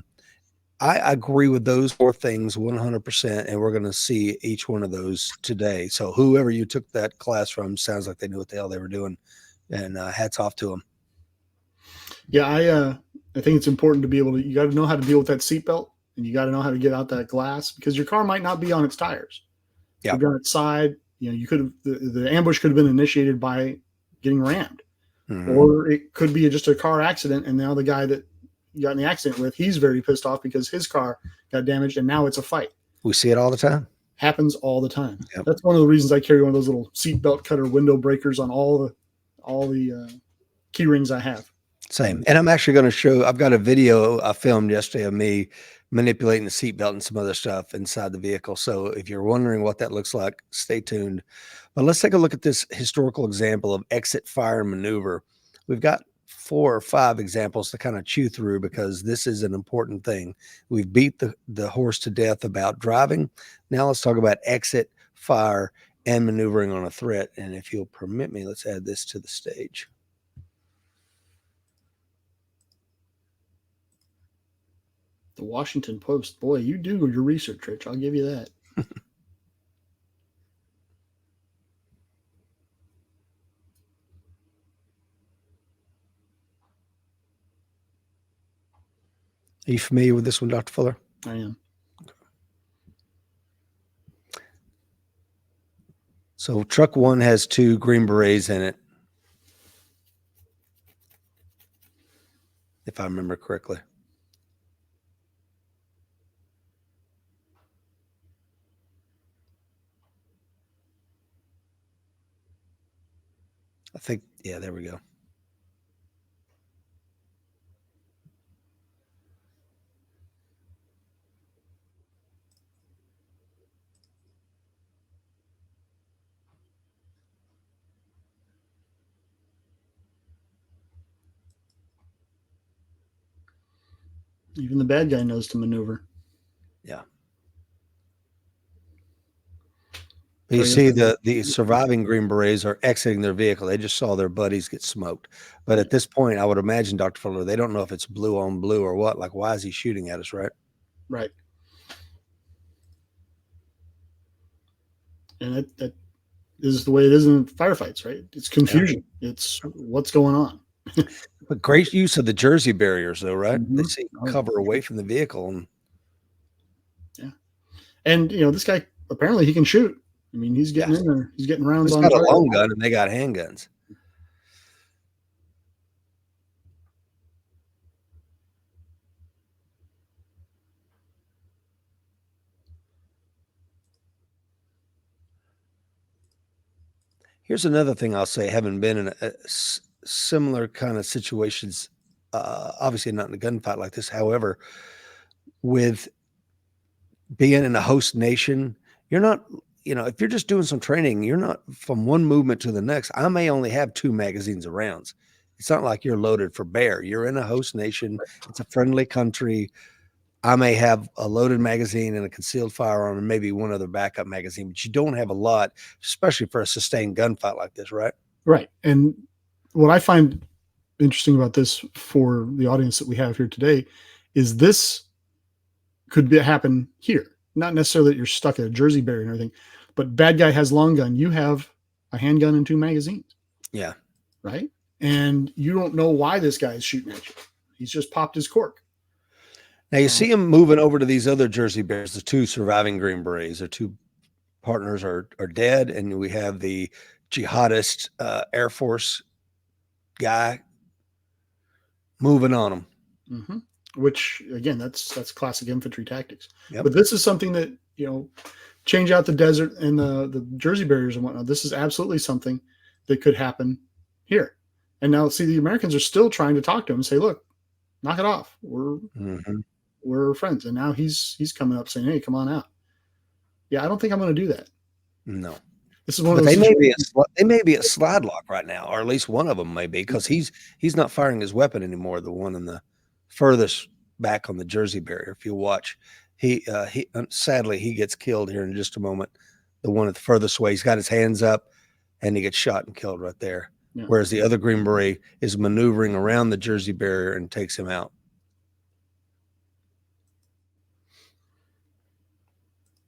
agree with those four things 100%, and we're going to see each one of those today. So whoever you took that class from sounds like they knew what the hell they were doing, and hats off to them. Yeah, I think it's important to be able to, you got to know how to deal with that seatbelt, and you got to know how to get out that glass, because your car might not be on its tires. Yeah. You're on its side. You could have, the ambush could have been initiated by getting rammed, or it could be just a car accident. And now the guy that you got in the accident with, he's very pissed off because his car got damaged, and now it's a fight. We see it all the time. Happens all the time. Yep. That's one of the reasons I carry one of those little seatbelt cutter window breakers on all the key rings I have. Same. And I'm actually going to show, I've got a video I filmed yesterday of me manipulating the seatbelt and some other stuff inside the vehicle. So if you're wondering what that looks like, stay tuned. But let's take a look at this historical example of exit, fire, and maneuver. We've got 4 or 5 examples to kind of chew through, because this is an important thing. We've beat the horse to death about driving. Now let's talk about exit, fire, and maneuvering on a threat. And if you'll permit me, let's add this to the stage. The Washington Post. Boy, you do your research, Rich. I'll give you that. Are you familiar with this one, Dr. Fuller? I am. So truck 1 has 2 Green Berets in it, if I remember correctly. I think, yeah, there we go. Even the bad guy knows to maneuver. Yeah. You see the surviving Green Berets are exiting their vehicle. They just saw their buddies get smoked. But at this point, I would imagine, Dr. Fuller, they don't know if it's blue on blue or what. Like, why is he shooting at us, right? Right. And that is the way it is in firefights, right? It's confusion. Yeah. It's what's going on. But great use of the Jersey barriers, though, right? Mm-hmm. They see cover away from the vehicle. And yeah. And, this guy, apparently he can shoot. I mean, he's getting in there. He's getting rounds on. He's got a long gun, and they got handguns. Here's another thing I'll say, having been in a similar kind of situations, obviously not in a gunfight like this. However, with being in a host nation, you're not, if you're just doing some training, you're not from one movement to the next. I may only have 2 magazines of rounds. It's not like you're loaded for bear. You're in a host nation. It's a friendly country. I may have a loaded magazine and a concealed firearm and maybe one other backup magazine, but you don't have a lot, especially for a sustained gunfight like this, right? Right. And what I find interesting about this for the audience that we have here today is this could happen here. Not necessarily that you're stuck at a Jersey barrier and everything, but bad guy has long gun. You have a handgun and 2 magazines. Yeah. Right. And you don't know why this guy is shooting at you. He's just popped his cork. Now you see him moving over to these other Jersey Bears, the 2 surviving Green Berets. Their 2 partners are dead, and we have the jihadist Air Force guy moving on them. Mm-hmm. Which, again, that's classic infantry tactics. Yep. But this is something that, change out the desert and the Jersey barriers and whatnot. This is absolutely something that could happen here. And now, see, the Americans are still trying to talk to him and say, look, knock it off. We're friends. And now he's coming up saying, hey, come on out. Yeah, I don't think I'm going to do that. No. This is one of those. They may be a slide lock right now, or at least one of them may be, because he's not firing his weapon anymore. The one in the furthest back on the Jersey barrier. If you watch, he sadly he gets killed here in just a moment. The one at the furthest away, he's got his hands up, and he gets shot and killed right there. Yeah. Whereas the other Green Beret is maneuvering around the Jersey barrier and takes him out.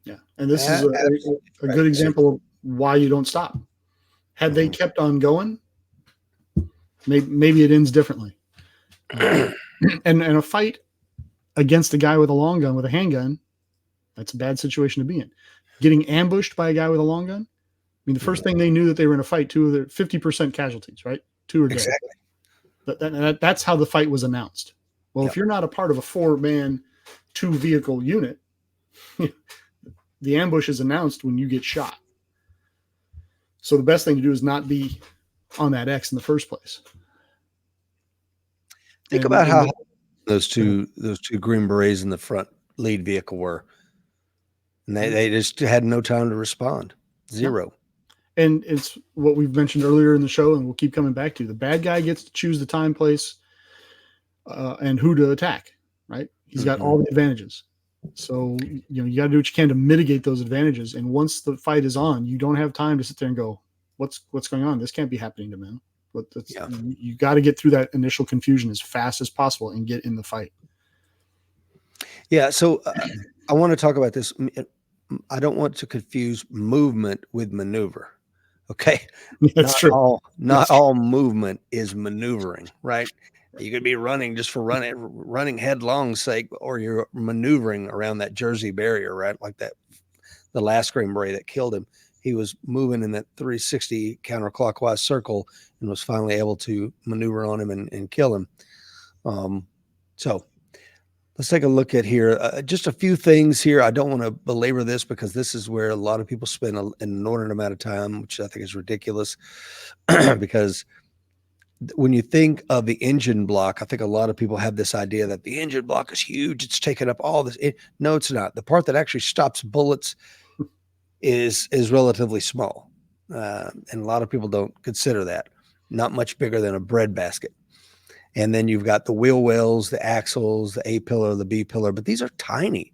Yeah, and this is a good example of why you don't stop. Had they kept on going, maybe it ends differently. And a fight against a guy with a long gun, with a handgun, that's a bad situation to be in. Getting ambushed by a guy with a long gun, I mean, the first thing they knew that they were in a fight, 2 of their 50% casualties, right? 2 are dead. Exactly. That's how the fight was announced. Well, if you're not a part of a 4-man, 2-vehicle unit, the ambush is announced when you get shot. So the best thing to do is not be on that X in the first place. Think about how those two Green Berets in the front lead vehicle were. And they just had no time to respond. 0. And it's what we've mentioned earlier in the show, and we'll keep coming back to. The bad guy gets to choose the time, place, and who to attack, right? He's got all the advantages. So, you got to do what you can to mitigate those advantages. And once the fight is on, you don't have time to sit there and go, what's going on? This can't be happening to me. You got to get through that initial confusion as fast as possible and get in the fight. Yeah. So I want to talk about this. I don't want to confuse movement with maneuver. Okay. That's true. Not all movement is maneuvering, right? You could be running just for running headlong sake, or you're maneuvering around that Jersey barrier, right? Like the last Green Beret that killed him. He was moving in that 360 counterclockwise circle and was finally able to maneuver on him and kill him. So let's take a look at here. Just a few things here. I don't want to belabor this because this is where a lot of people spend an inordinate amount of time, which I think is ridiculous because when you think of the engine block, I think a lot of people have this idea that the engine block is huge. It's taking up all this. No, it's not. The part that actually stops bullets is relatively small. And a lot of people don't consider that. Not much bigger than a bread basket. And then you've got the wheel wells, the axles, the A pillar, the B pillar, but these are tiny.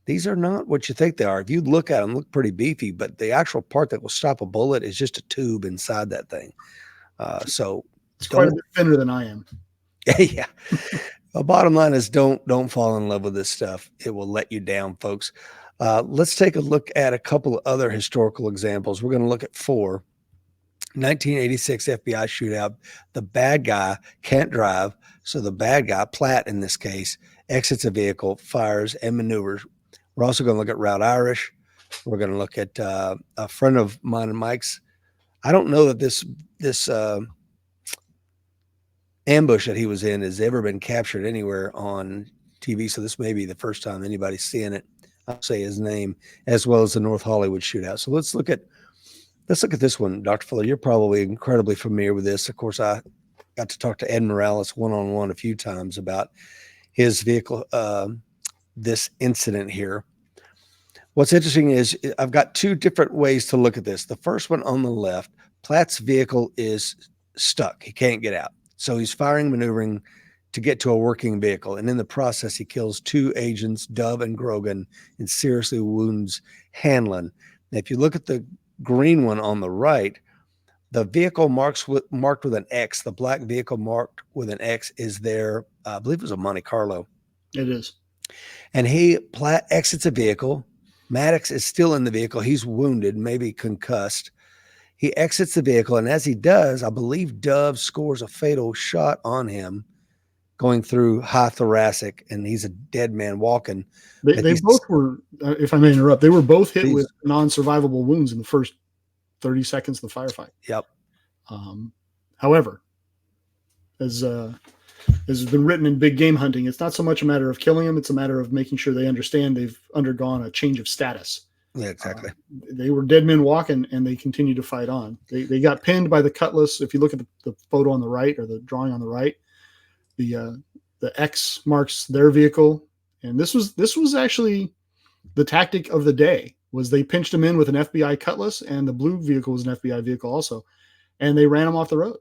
These are not what you think they are. If you look at them, look pretty beefy, but the actual part that will stop a bullet is just a tube inside that thing. So It's quite a bit thinner than I am. yeah. The bottom line is don't fall in love with this stuff. It will let you down, folks. Let's take a look at a couple of other historical examples. We're going to look at 4. 1986 FBI shootout. The bad guy can't drive, so the bad guy, Platt in this case, exits a vehicle, fires, and maneuvers. We're also going to look at Route Irish. We're going to look at a friend of mine and Mike's. I don't know that this ambush that he was in has ever been captured anywhere on TV, so this may be the first time anybody's seeing it. I'll say his name, as well as the North Hollywood shootout. So let's look at this one, Dr. Fuller. You're probably incredibly familiar with this. Of course, I got to talk to Ed Morales one-on-one a few times about his vehicle, this incident here. What's interesting is I've got 2 different ways to look at this. The first one on the left, Platt's vehicle is stuck. He can't get out. So he's firing, maneuvering to get to a working vehicle. And in the process, he kills 2 agents, Dove and Grogan, and seriously wounds Hanlon. Now, if you look at the green one on the right, the vehicle marked with an X, the black vehicle marked with an X is there. I believe it was a Monte Carlo. It is. And Platt exits a vehicle. Maddox is still in the vehicle. He's wounded, maybe concussed. He exits the vehicle, and as he does, I believe Dove scores a fatal shot on him going through high thoracic, and he's a dead man walking. They both were, if I may interrupt, they were both hit with non-survivable wounds in the first 30 seconds of the firefight. Yep. However, as has been written in big game hunting, it's not so much a matter of killing them, it's a matter of making sure they understand they've undergone a change of status. Yeah, exactly. They were dead men walking, and they continued to fight on. They got pinned by the cutlass. If you look at the photo on the right, or the drawing on the right, the X marks their vehicle. And this was actually the tactic of the day. Was they pinched them in with an FBI cutlass, and the blue vehicle was an FBI vehicle also, and they ran them off the road.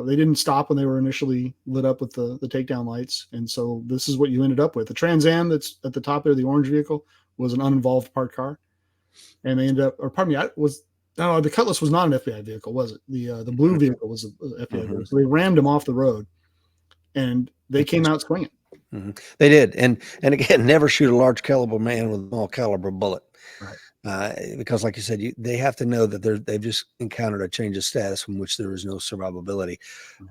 They didn't stop when they were initially lit up with the takedown lights, and so this is what you ended up with. The Trans Am that's at the top there, the orange vehicle, was an uninvolved parked car, and they ended up, or pardon me, the Cutlass was not an FBI vehicle, was it? The blue vehicle was an FBI vehicle, so they rammed them off the road, and they came out swinging. Mm-hmm. They did, and again, never shoot a large caliber man with a small caliber bullet, right? Because, like you said, they have to know that they've just encountered a change of status from which there is no survivability.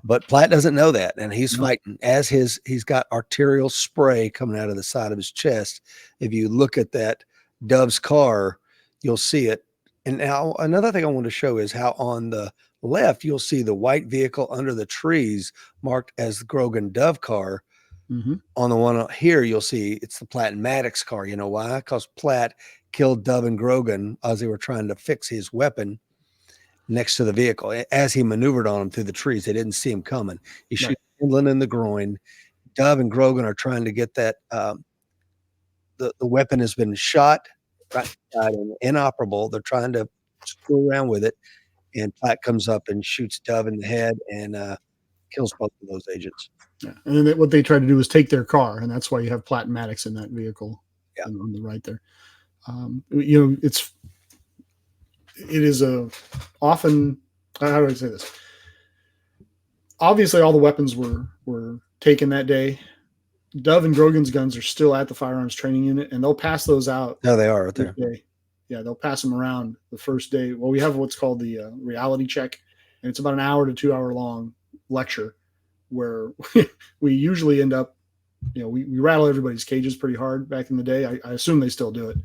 But Platt doesn't know that, and he's fighting as he's got arterial spray coming out of the side of his chest. If you look at that Dove's car, you'll see it. And now another thing I want to show is how on the left you'll see the white vehicle under the trees marked as the Grogan Dove car. Mm-hmm. On the one here, you'll see it's the Platt and Maddox car. You know why? Because Platt killed Dove and Grogan as they were trying to fix his weapon next to the vehicle. As he maneuvered on them through the trees, they didn't see him coming. He shoots Hanlon in the groin. Dove and Grogan are trying to get that. The weapon has been shot, right, and inoperable. They're trying to screw around with it, and Platt comes up and shoots Dove in the head and kills both of those agents. Yeah, and then what they tried to do was take their car, and that's why you have Platt and Maddox in that vehicle on the right there. It is often, how do I say this? Obviously, all the weapons were taken that day. Dove and Grogan's guns are still at the firearms training unit, and they'll pass those out. No, they are right there. Yeah, they'll pass them around the first day. Well, we have what's called the reality check, and it's about an hour to 2 hour long lecture where we usually end up, we rattle everybody's cages pretty hard back in the day. I assume they still do it,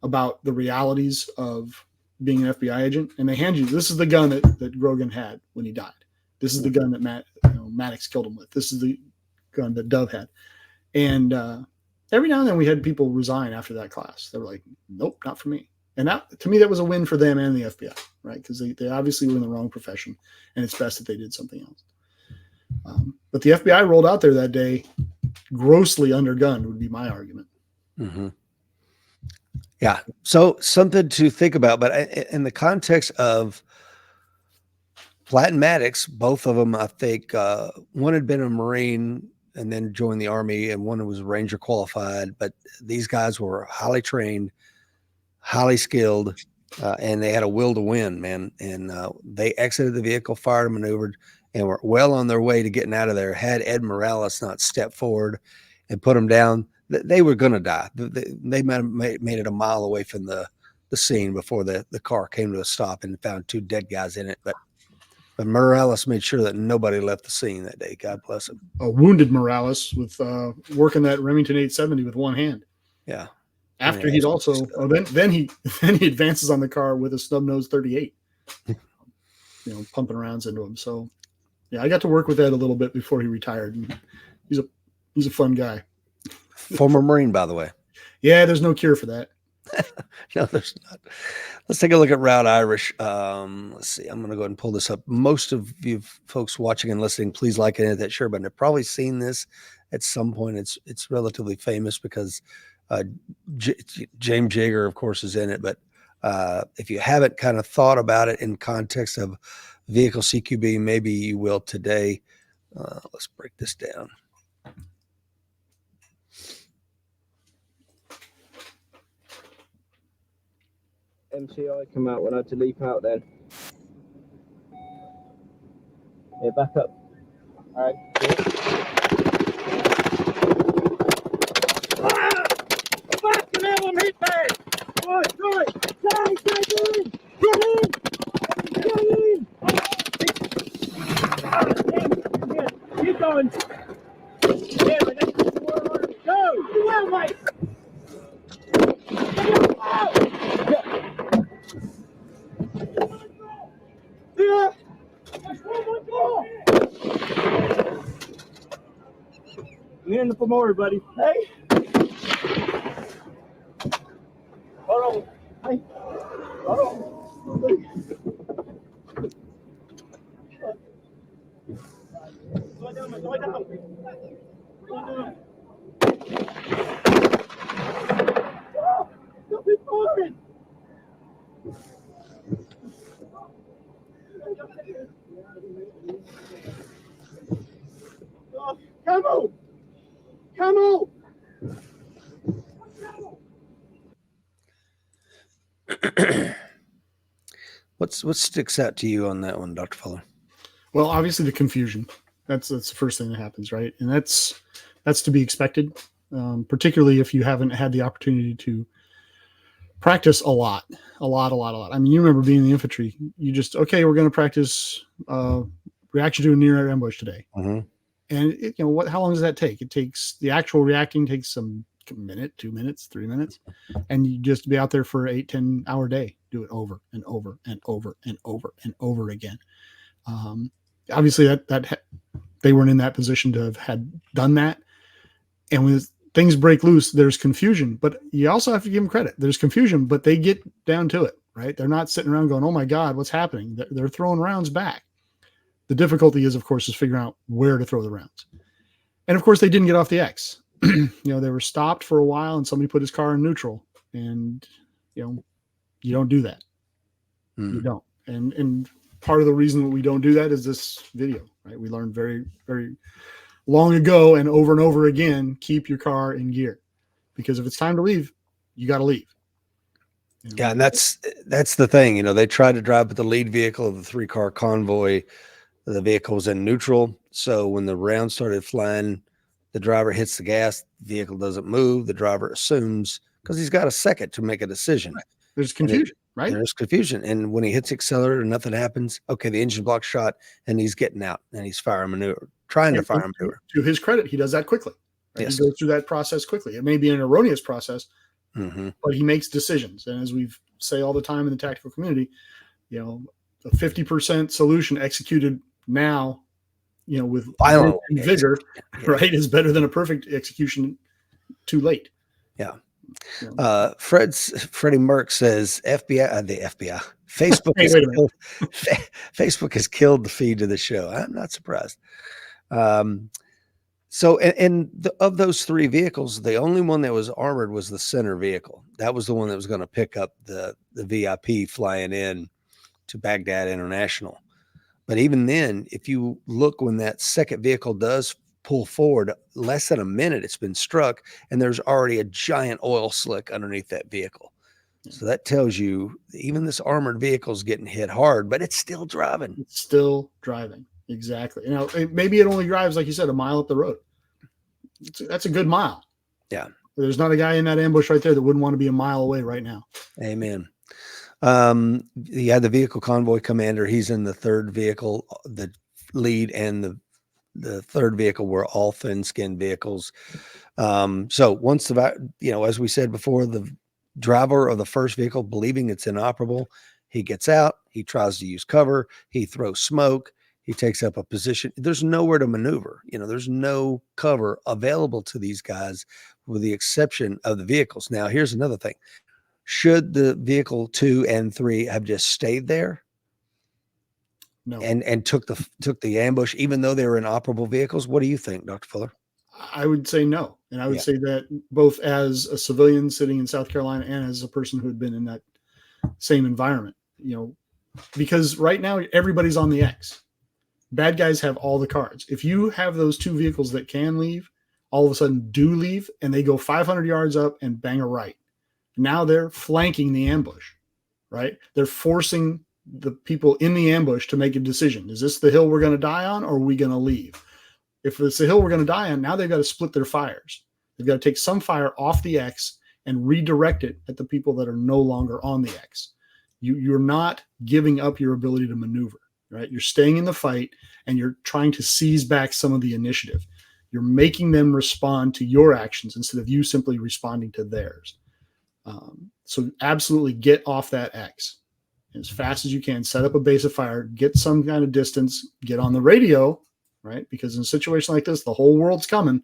about the realities of being an FBI agent. And they hand you, this is the gun that Grogan had when he died. This is the gun that Maddox killed him with. This is the gun that Dove had. And every now and then we had people resign after that class. They were like, nope, not for me. And that, to me, that was a win for them and the FBI, right? Because they obviously were in the wrong profession, and it's best that they did something else. But the FBI rolled out there that day grossly undergunned, would be my argument. Mm-hmm. Yeah. So something to think about, but in the context of Platt and Maddox, both of them, I think, one had been a Marine and then joined the Army, and one was Ranger qualified. But these guys were highly trained, highly skilled, and they had a will to win, man. And they exited the vehicle, fired, and maneuvered, and were well on their way to getting out of there. Had Ed Morales not stepped forward and put them down, they were going to die. They might have made it a mile away from the scene before the car came to a stop and found 2 dead guys in it. But Morales made sure that nobody left the scene that day. God bless him. Wounded Morales with working that Remington 870 with one hand. Yeah. After he'd also then he advances on the car with a snub nose 38, pumping rounds into him. So yeah, I got to work with Ed a little bit before he retired. And he's a fun guy. Former Marine, by the way. Yeah, there's no cure for that. No, there's not. Let's take a look at Route Irish. Let's see. I'm going to go ahead and pull this up. Most of you folks watching and listening, please like and hit that share button. I've probably seen this at some point. It's relatively famous because James Jaeger, of course, is in it. But if you haven't kind of thought about it in context of vehicle CQB, maybe you will today. Let's break this down. MCI come out when I had to leap out then. Yeah, back up. All right. Fucking hell, I'm hit bad. Right. Get in. Keep going. Yeah, but that's where I go. Well, mate. Yeah. Me in the promoter, buddy. Hey. Hold on. Hey. Hold on. Slow down, man. Slow down. Oh, don't be moving. Come on! Come on! What sticks out to you on that one, Dr. Fuller? Well, obviously the confusion. That's the first thing that happens, right? And that's to be expected, particularly if you haven't had the opportunity to practice a lot. I mean, you remember being in the infantry. You just, okay, we're going to practice reaction to a near ambush today. Mm-hmm. And how long does that take? It takes the actual reacting takes some minute, 2 minutes, 3 minutes, and you just be out there for 8-10 hour day. Do it over and over and over and over and over again. Obviously, that they weren't in that position to have had done that. And when things break loose, there's confusion. But you also have to give them credit. There's confusion, but they get down to it, right? They're not sitting around going, "Oh my God, what's happening?" They're throwing rounds back. The difficulty is, of course, is figuring out where to throw the rounds. And of course, they didn't get off the X. They were stopped for a while, and somebody put his car in neutral. And you don't do that. You don't. And part of the reason that we don't do that is this video, right? We learned very, very long ago and over again, keep your car in gear, because if it's time to leave, you got to leave. Yeah, and that's the thing. They tried to drive with the lead vehicle of the 3-car convoy. The vehicle was in neutral. So when the round started flying, the driver hits the gas, the vehicle doesn't move. The driver assumes, because he's got a second to make a decision. There's confusion, right? There's confusion. And when he hits the accelerator, nothing happens. Okay, the engine block shot, and he's getting out, and he's trying to fire maneuver. To his credit, he does that quickly. Right? Yes. He goes through that process quickly. It may be an erroneous process, mm-hmm. but he makes decisions. And as we say all the time in the tactical community, a 50% solution executed now, with violent vigor, right, is better than a perfect execution too late. Yeah. Freddie Merck says the FBI Facebook has killed the feed to the show. I'm not surprised. So of those 3 vehicles, the only one that was armored was the center vehicle. That was the one that was going to pick up the VIP flying in to Baghdad International. But even then, if you look when that second vehicle does pull forward, less than a minute, it's been struck, and there's already a giant oil slick underneath that vehicle. So that tells you even this armored vehicle is getting hit hard, but it's still driving. It's still driving. Exactly. You know, maybe it only drives, like you said, a mile up the road. That's a good mile. Yeah. There's not a guy in that ambush right there that wouldn't want to be a mile away right now. Amen. He had the vehicle convoy commander. He's in the third vehicle. The lead and the third vehicle were all thin-skinned vehicles. So once as we said before, the driver of the first vehicle, believing it's inoperable, he gets out. He tries to use cover. He throws smoke. He takes up a position. There's nowhere to maneuver. There's no cover available to these guys, with the exception of the vehicles. Now, here's another thing. Should the vehicle 2 and 3 have just stayed there? No. And took the ambush, even though they were inoperable vehicles? What do you think, Dr. Fuller? I would say no. And I would say that both as a civilian sitting in South Carolina and as a person who had been in that same environment, because right now everybody's on the X. Bad guys have all the cards. If you have those 2 vehicles that can leave, all of a sudden do leave, and they go 500 yards up and bang a right. Now they're flanking the ambush, right? They're forcing the people in the ambush to make a decision. Is this the hill we're going to die on, or are we going to leave? If it's the hill we're going to die on, now they've got to split their fires. They've got to take some fire off the X and redirect it at the people that are no longer on the X. You're not giving up your ability to maneuver, right? You're staying in the fight, and you're trying to seize back some of the initiative. You're making them respond to your actions instead of you simply responding to theirs. So absolutely get off that X as fast as you can. Set up a base of fire, get some kind of distance, get on the radio, right? Because in a situation like this, the whole world's coming,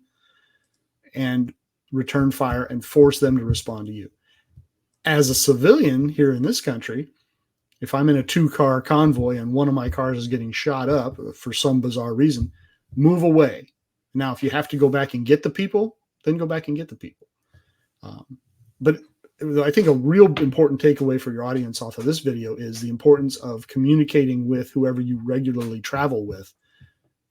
and return fire and force them to respond to you. As a civilian here in this country, if I'm in a 2-car convoy and one of my cars is getting shot up for some bizarre reason, move away. Now, if you have to go back and get the people, then go back and get the people. But I think a real important takeaway for your audience off of this video is the importance of communicating with whoever you regularly travel with,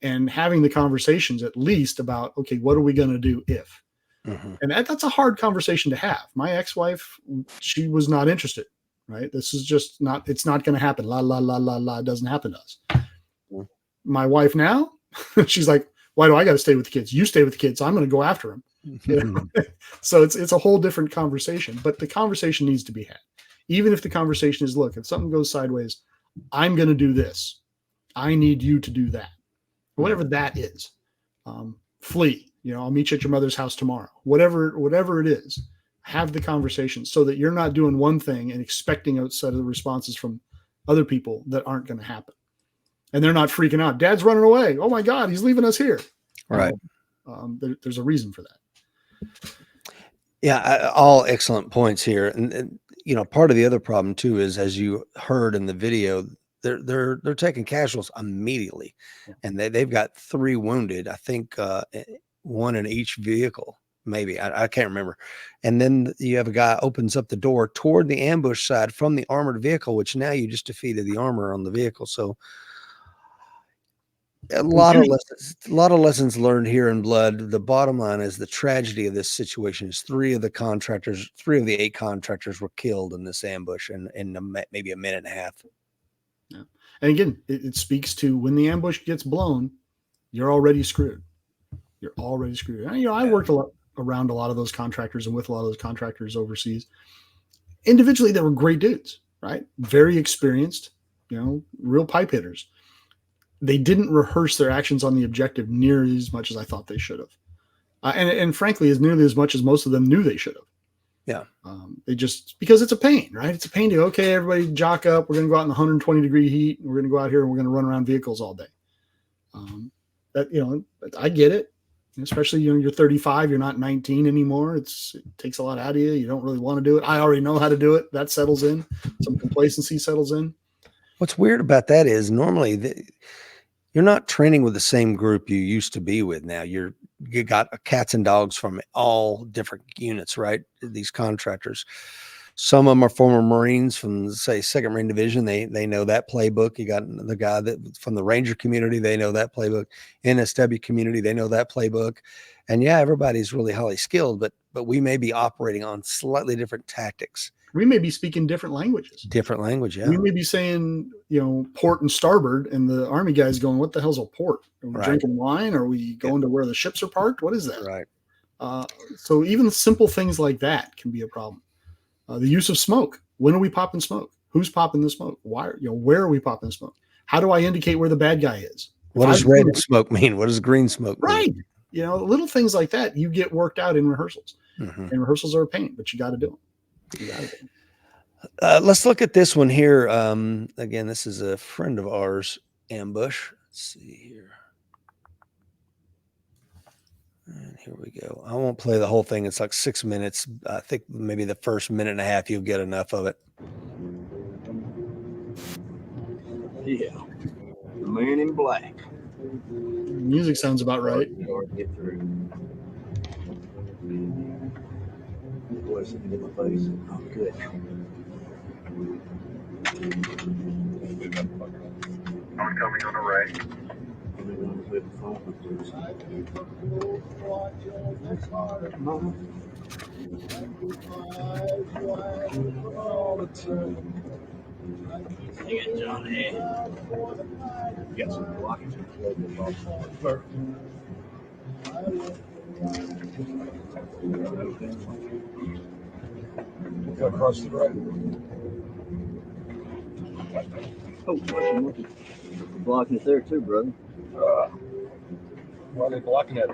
and having the conversations at least about, okay, what are we going to do if? Mm-hmm. And that's a hard conversation to have. My ex-wife, she was not interested, right? This is just not, it's not going to happen. La, la, la, la, la. It doesn't happen to us. Mm-hmm. My wife now, she's like, why do I got to stay with the kids? You stay with the kids. I'm going to go after them. So it's a whole different conversation, but the conversation needs to be had. Even if the conversation is, look, if something goes sideways, I'm going to do this. I need you to do that. Whatever that is. Flee. I'll meet you at your mother's house tomorrow. Whatever it is, have the conversation so that you're not doing one thing and expecting a set of responses from other people that aren't going to happen. And they're not freaking out. Dad's running away. Oh my God, he's leaving us here. Right. There's a reason for that. Yeah, all excellent points here. And part of the other problem too is, as you heard in the video, they're taking casualties immediately, and they've got 3 wounded. I think 1 in each vehicle, maybe. I can't remember. And then you have a guy opens up the door toward the ambush side from the armored vehicle, which now you just defeated the armor on the vehicle. So a lot of lessons learned here in blood. The bottom line is the tragedy of this situation is 3 of the 8 contractors were killed in this ambush in maybe a minute and a half. Yeah. And again, it speaks to when the ambush gets blown, you're already screwed. You're already screwed. And, I worked around a lot of those contractors and with a lot of those contractors overseas. Individually, they were great dudes, right? Very experienced, real pipe hitters. They didn't rehearse their actions on the objective nearly as much as I thought they should have. And frankly, as nearly as much as most of them knew they should have. Yeah. They just, because it's a pain, right? It's a pain to, okay, everybody jock up. We're going to go out in the 120-degree heat. And we're going to go out here and we're going to run around vehicles all day. I get it. Especially, you're 35, you're not 19 anymore. It takes a lot out of you. You don't really want to do it. I already know how to do it. That settles in. Some complacency settles in. What's weird about that is normally you're not training with the same group you used to be with. Now you got cats and dogs from all different units, right? These contractors. Some of them are former Marines from, say, 2nd Marine Division. They know that playbook. You got the guy that from the Ranger community, they know that playbook. NSW community, they know that playbook. And yeah, everybody's really highly skilled, but we may be operating on slightly different tactics. We may be speaking different languages. Different language, yeah. We may be saying, port and starboard, and the Army guy's going, what the hell's a port? Are we drinking wine? Are we going to where the ships are parked? What is that? Right. So even simple things like that can be a problem. The use of smoke. When are we popping smoke? Who's popping the smoke? Why? Where are we popping the smoke? How do I indicate where the bad guy is? What does red smoke mean? What does green smoke mean? Right. Little things like that you get worked out in rehearsals. And rehearsals are a pain, but you got to do them. Let's look at this one here. Again, this is a friend of ours, Ambush. Let's see here. And here we go. I won't play the whole thing. It's like 6 minutes. I think maybe the first minute and a half, you'll get enough of it. Yeah. The man in black. Music sounds about right. Get through. Voice in my face. Oh, good. I'm coming on the right. Hang it, Johnny. You got some blocking. Go across the road. Oh, blocking it there too, brother. Why are they blocking that?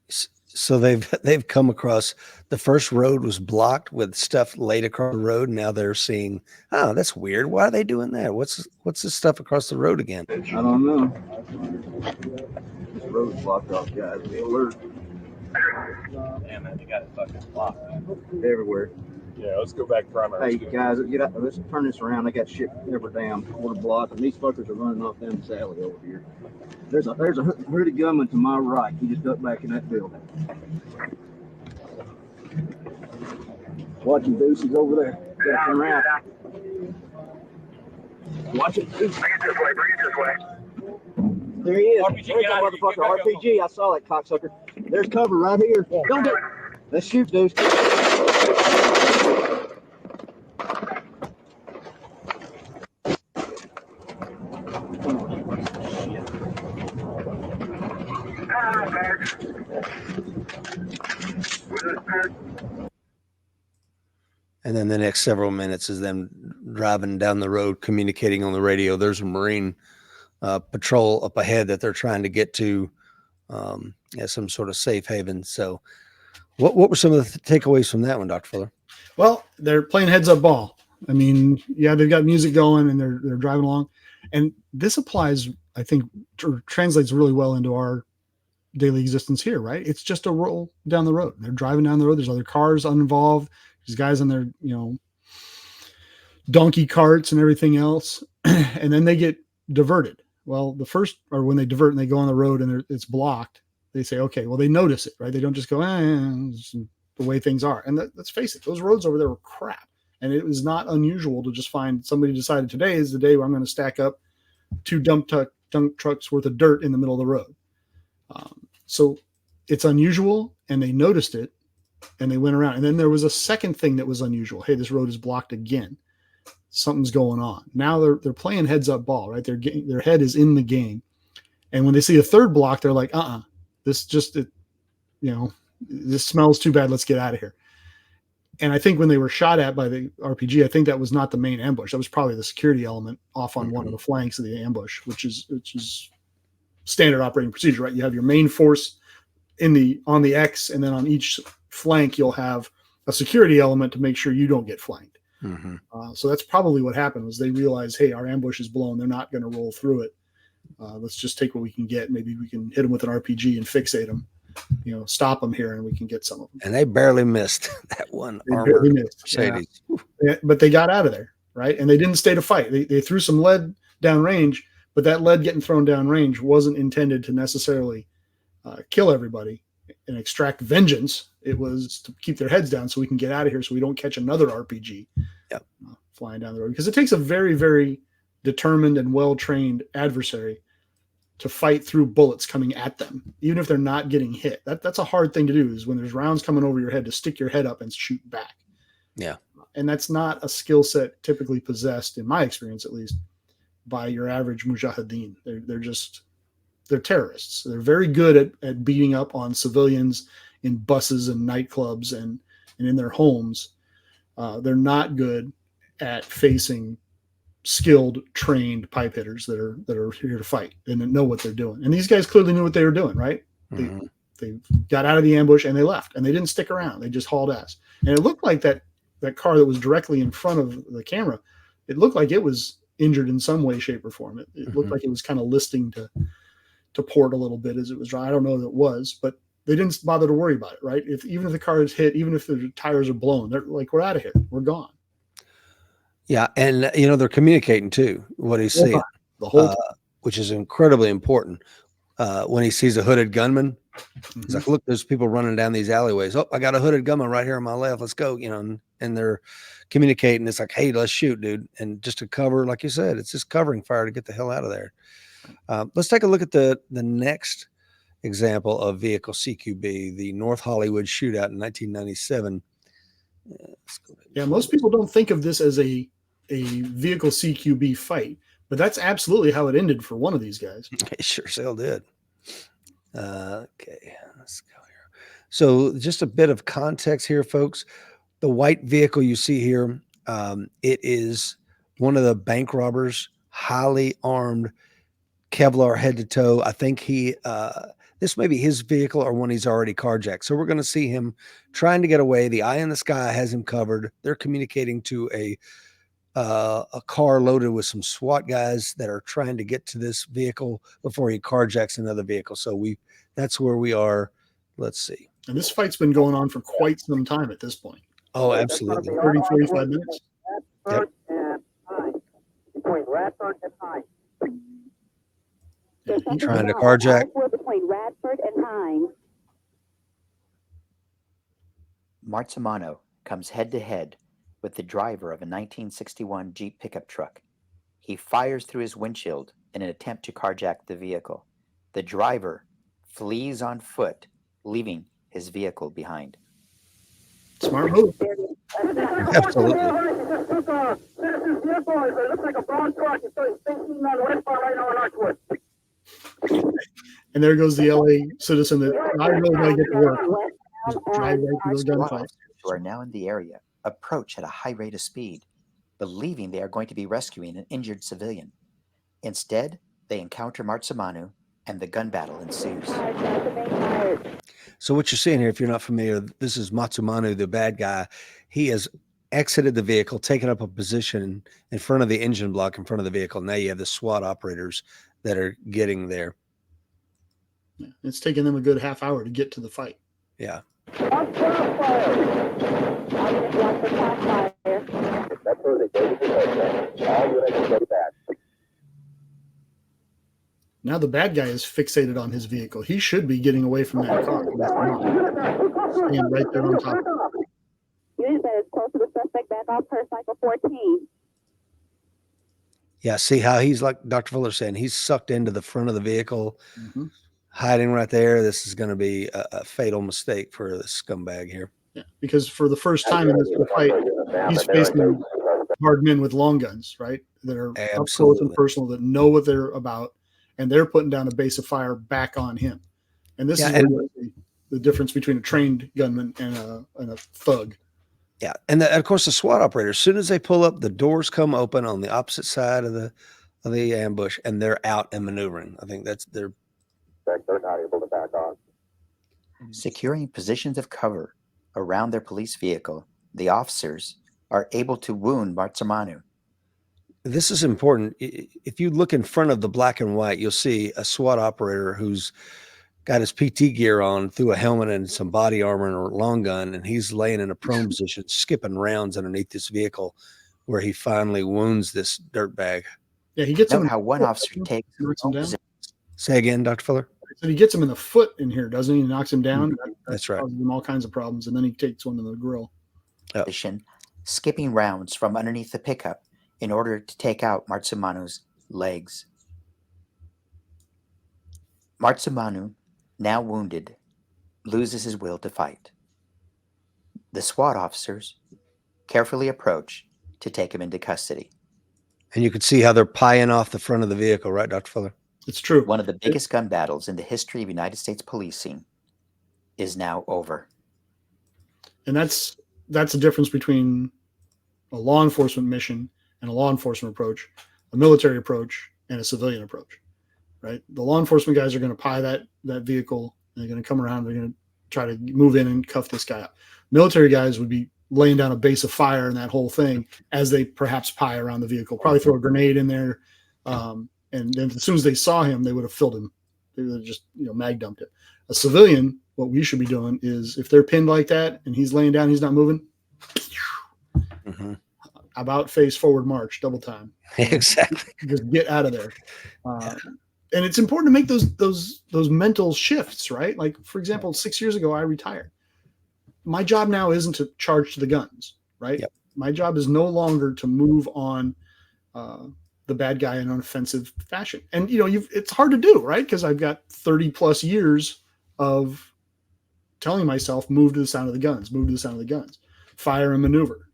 So they've come across the first road was blocked with stuff laid across the road. Now they're seeing, oh, that's weird. Why are they doing that? What's this stuff across the road again? I don't know. This road's blocked off, guys. Be alert. Damn it, they got it fucking blocked. Everywhere. Yeah, let's go back primary. Hey guys, get out. Let's turn this around. They got shit every damn quarter block, and these fuckers are running off down this alley over here. There's a hooded gunman to my right. He just ducked back in that building. Watching Deuces over there. Gotta turn around. Watch it. Bring it this way. Bring it this way. There he is. RPG, There's that motherfucker. RPG. I saw that cocksucker. There's cover right here. Don't do it. Let's shoot, Deuce. And then the next several minutes is them driving down the road, communicating on the radio. There's a Marine patrol up ahead that they're trying to get to as some sort of safe haven. So what were some of the takeaways from that one, Dr. Fuller? Well, they're playing heads up ball. I mean, yeah, they've got music going and they're driving along. And this applies, I think, translates really well into our daily existence here, right? It's just a roll down the road. They're driving down the road. There's other cars uninvolved. There's guys on their, donkey carts and everything else. And then they get diverted. Well, when they divert and they go on the road and it's blocked, they say, okay, well, they notice it, right? They don't just go, it's the way things are. And let's face it, those roads over there were crap. And it was not unusual to just find somebody decided today is the day where I'm going to stack up 2 dump trucks worth of dirt in the middle of the road. So it's unusual, and they noticed it, and they went around. And then there was a second thing that was unusual. Hey, this road is blocked again. Something's going on. Now they're playing heads up ball, right? Their head is in the game. And when they see a third block, they're like, this smells too bad. Let's get out of here. And I think when they were shot at by the RPG, I think that was not the main ambush. That was probably the security element off on one of the flanks of the ambush, which is standard operating procedure, right? You have your main force on the X, and then on each flank, you'll have a security element to make sure you don't get flanked. So that's probably what happened was they realized, hey, our ambush is blown. They're not going to roll through it. Let's just take what we can get. Maybe we can hit them with an RPG and fixate them, stop them here, and we can get some of them. And they barely missed that one. They barely missed. Yeah. But they got out of there, right? And they didn't stay to fight. They threw some lead downrange, but that lead getting thrown downrange wasn't intended to necessarily kill everybody and extract vengeance. It was to keep their heads down so we can get out of here so we don't catch another RPG flying down the road. Because it takes a very, very determined and well-trained adversary to fight through bullets coming at them, even if they're not getting hit. That's a hard thing to do, is when there's rounds coming over your head, to stick your head up and shoot back. Yeah. And that's not a skill set typically possessed, in my experience at least, by your average mujahideen. They're terrorists. They're very good at beating up on civilians in buses and nightclubs and in their homes. They're not good at facing skilled, trained pipe hitters that are here to fight and know what they're doing. And these guys clearly knew what they were doing, right? Mm-hmm. They got out of the ambush and they left, and they didn't stick around. They just hauled ass. And it looked like that car that was directly in front of the camera, it looked like it was injured in some way, shape, or form. It looked like it was kind of listing to port a little bit as it was driving. I don't know that it was, but they didn't bother to worry about it, right? Even if the car is hit, even if the tires are blown, they're like, we're out of here. We're gone. Yeah. And, they're communicating too, what he's seeing, The whole time. which is incredibly important. When he sees a hooded gunman, he's like, look, there's people running down these alleyways. Oh, I got a hooded gunman right here on my left. Let's go, and they're communicating. It's like, hey, let's shoot, dude. And just to cover, like you said, it's just covering fire to get the hell out of there. Let's take a look at the next example of vehicle CQB, the North Hollywood shootout in 1997. Yeah, most people don't think of this as a vehicle CQB fight, but that's absolutely how it ended for one of these guys. It sure still did. Okay, let's go here. So just a bit of context here, folks. The white vehicle you see here, it is one of the bank robbers, highly armed, Kevlar head to toe. I think this may be his vehicle or one he's already carjacked. So we're going to see him trying to get away. The eye in the sky has him covered. They're communicating to a car loaded with some SWAT guys that are trying to get to this vehicle before he carjacks another vehicle. So that's where we are. Let's see. And this fight's been going on for quite some time at this point. Oh, absolutely. 30, 45 minutes. Yep. Between Radford and Hines. Trying to carjack. Between Radford and Hines. Marzamano comes head-to-head with the driver of a 1961 Jeep pickup truck. He fires through his windshield in an attempt to carjack the vehicle. The driver flees on foot, leaving his vehicle behind. Smart move. Absolutely. It looks like a brown truck. It's thinking on the west bar right now in Archwood. And there goes the LA citizen that I really got to get to work. Just drive right through those gunfights. Officers who are now in the area approach at a high rate of speed, believing they are going to be rescuing an injured civilian. Instead, they encounter Marzamano, and the gun battle ensues. So what you're seeing here, if you're not familiar, this is Matsumanu, the bad guy. He has exited the vehicle, taken up a position in front of the engine block in front of the vehicle. Now you have the SWAT operators that are getting there. Yeah, it's taken them a good half hour to get to the fight. Yeah. Now the bad guy is fixated on his vehicle. He should be getting away from that car. Staying right there on top. Unit that is close to the suspect back off per cycle 14. Yeah, see how he's, like Dr. Fuller saying, he's sucked into the front of the vehicle, hiding right there. This is going to be a fatal mistake for the scumbag here. Yeah, because for the first time in this fight, he's facing hard men with long guns, right? That are up close and personal, that know what they're about, and they're putting down a base of fire back on him. And this is the difference between a trained gunman and a thug. Yeah, and of course the SWAT operators, as soon as they pull up, the doors come open on the opposite side of the ambush, and they're out and maneuvering. I think they're not able to back off. Securing positions of cover around their police vehicle, the officers are able to wound Marzamano. This is important. If you look in front of the black and white, you'll see a SWAT operator who's got his PT gear on through a helmet and some body armor and a long gun, and he's laying in a prone position, skipping rounds underneath this vehicle, where he finally wounds this dirtbag. Yeah, he gets Note how one officer takes him down. Say again, Dr. Fuller. So he gets him in the foot in here, doesn't he? He knocks him down. That's right. Causes him all kinds of problems, and then he takes one to the grill. Position, skipping rounds from underneath the pickup in order to take out Matsumano's legs. Matsumano, now wounded, loses his will to fight. The SWAT officers carefully approach to take him into custody. And you can see how they're pieing off the front of the vehicle, right, Dr. Fuller? It's true. One of the biggest gun battles in the history of United States policing is now over. And that's the difference between a law enforcement mission and a law enforcement approach, a military approach, and a civilian approach, right? The law enforcement guys are going to pie that vehicle, and they're going to come around, they're going to try to move in and cuff this guy up. Military guys would be laying down a base of fire and that whole thing as they perhaps pie around the vehicle, probably throw a grenade in there. And then as soon as they saw him, they would have filled him. They would have just, mag dumped it. A civilian, what we should be doing is if they're pinned like that and he's laying down, he's not moving, about face forward march, double time. Exactly. Just get out of there. And it's important to make those mental shifts, right? Like, for example, 6 years ago, I retired. My job now isn't to charge to the guns, right? Yep. My job is no longer to move on the bad guy in an offensive fashion. And, it's hard to do, right? Because I've got 30 plus years of telling myself, move to the sound of the guns, move to the sound of the guns, fire and maneuver,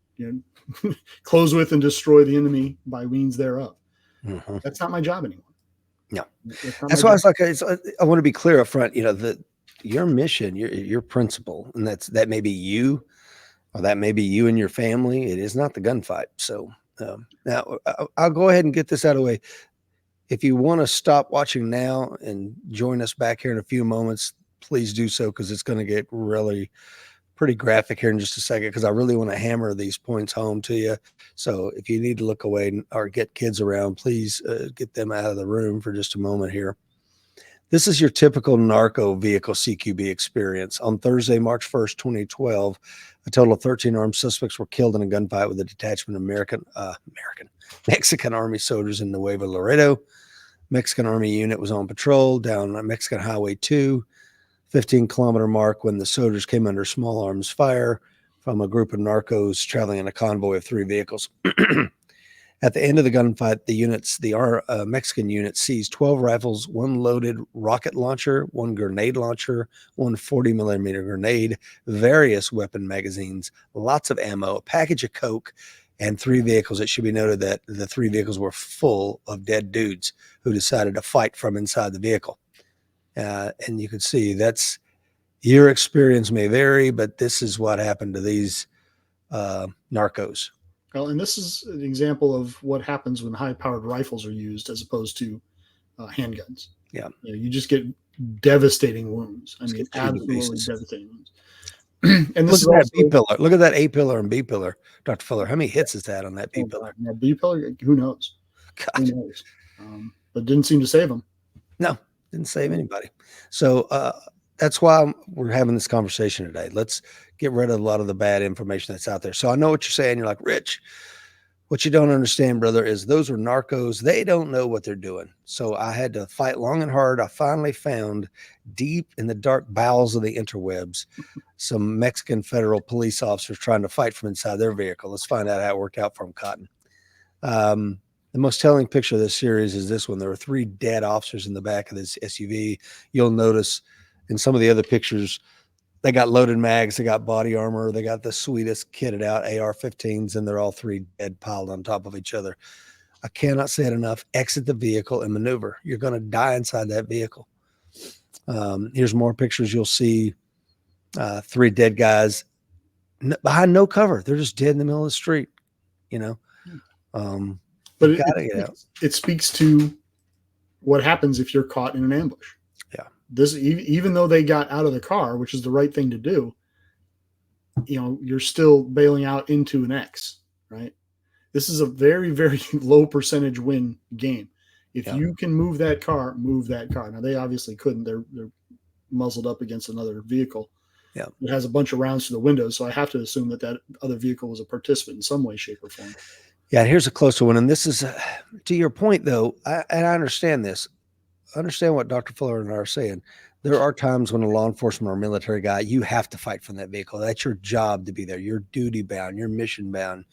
close with and destroy the enemy by means thereof. That's not my job anymore. No, that's why I was like, I want to be clear up front, your mission, your principle, and that may be you, or that may be you and your family. It is not the gunfight. So now I'll go ahead and get this out of the way. If you want to stop watching now and join us back here in a few moments, please do so, because it's going to get really pretty graphic here in just a second, because I really want to hammer these points home to you. So if you need to look away or get kids around, please get them out of the room for just a moment here. This is your typical narco vehicle CQB experience. On Thursday, March 1st, 2012, a total of 13 armed suspects were killed in a gunfight with a detachment of Mexican Army soldiers in Nuevo Laredo. Mexican Army unit was on patrol down Mexican Highway 2, 15-kilometer mark, when the soldiers came under small arms fire from a group of narcos traveling in a convoy of 3 vehicles. At the end of the gunfight, the Mexican unit seized 12 rifles, 1 loaded rocket launcher, 1 grenade launcher, 1 40-millimeter grenade, various weapon magazines, lots of ammo, a package of coke, and 3 vehicles. It should be noted that the 3 vehicles were full of dead dudes who decided to fight from inside the vehicle. And you can see that's, your experience may vary, but this is what happened to these narcos. Well, and this is an example of what happens when high-powered rifles are used as opposed to handguns. Yeah. You just get devastating wounds. I mean, absolutely devastating wounds. And this Look at is that B pillar. Look at that A pillar and B pillar, Dr. Fuller. How many hits is that on that B pillar? That B pillar, who knows? God. Who knows? But didn't seem to save them. No, didn't save anybody. So that's why we're having this conversation today. Let's get rid of a lot of the bad information that's out there. So I know what you're saying. You're like, Rich, what you don't understand, brother, is those are narcos. They don't know what they're doing. So I had to fight long and hard. I finally found deep in the dark bowels of the interwebs some Mexican federal police officers trying to fight from inside their vehicle. Let's find out how it worked out for them, Cotton. The most telling picture of this series is this one. There were 3 dead officers in the back of this SUV. You'll notice in some of the other pictures, they got loaded mags, they got body armor, they got the sweetest kitted out AR-15s, and they're all 3 dead piled on top of each other. I cannot say it enough. Exit the vehicle and maneuver. You're going to die inside that vehicle. Here's more pictures. You'll see 3 dead guys behind no cover. They're just dead in the middle of the street, But it speaks to what happens if you're caught in an ambush. Yeah. This, even though they got out of the car, which is the right thing to do, you're still bailing out into an X, right? This is a very, very low percentage win game. If you can move that car, move that car. Now they obviously couldn't. They're muzzled up against another vehicle. Yeah. It has a bunch of rounds through the windows, so I have to assume that other vehicle was a participant in some way, shape, or form. Yeah, here's a closer one. And this is, to your point, though, and I understand this. understand what Dr. Fuller and I are saying. There are times when a law enforcement or military guy, you have to fight from that vehicle. That's your job to be there. You're duty bound. You're mission bound.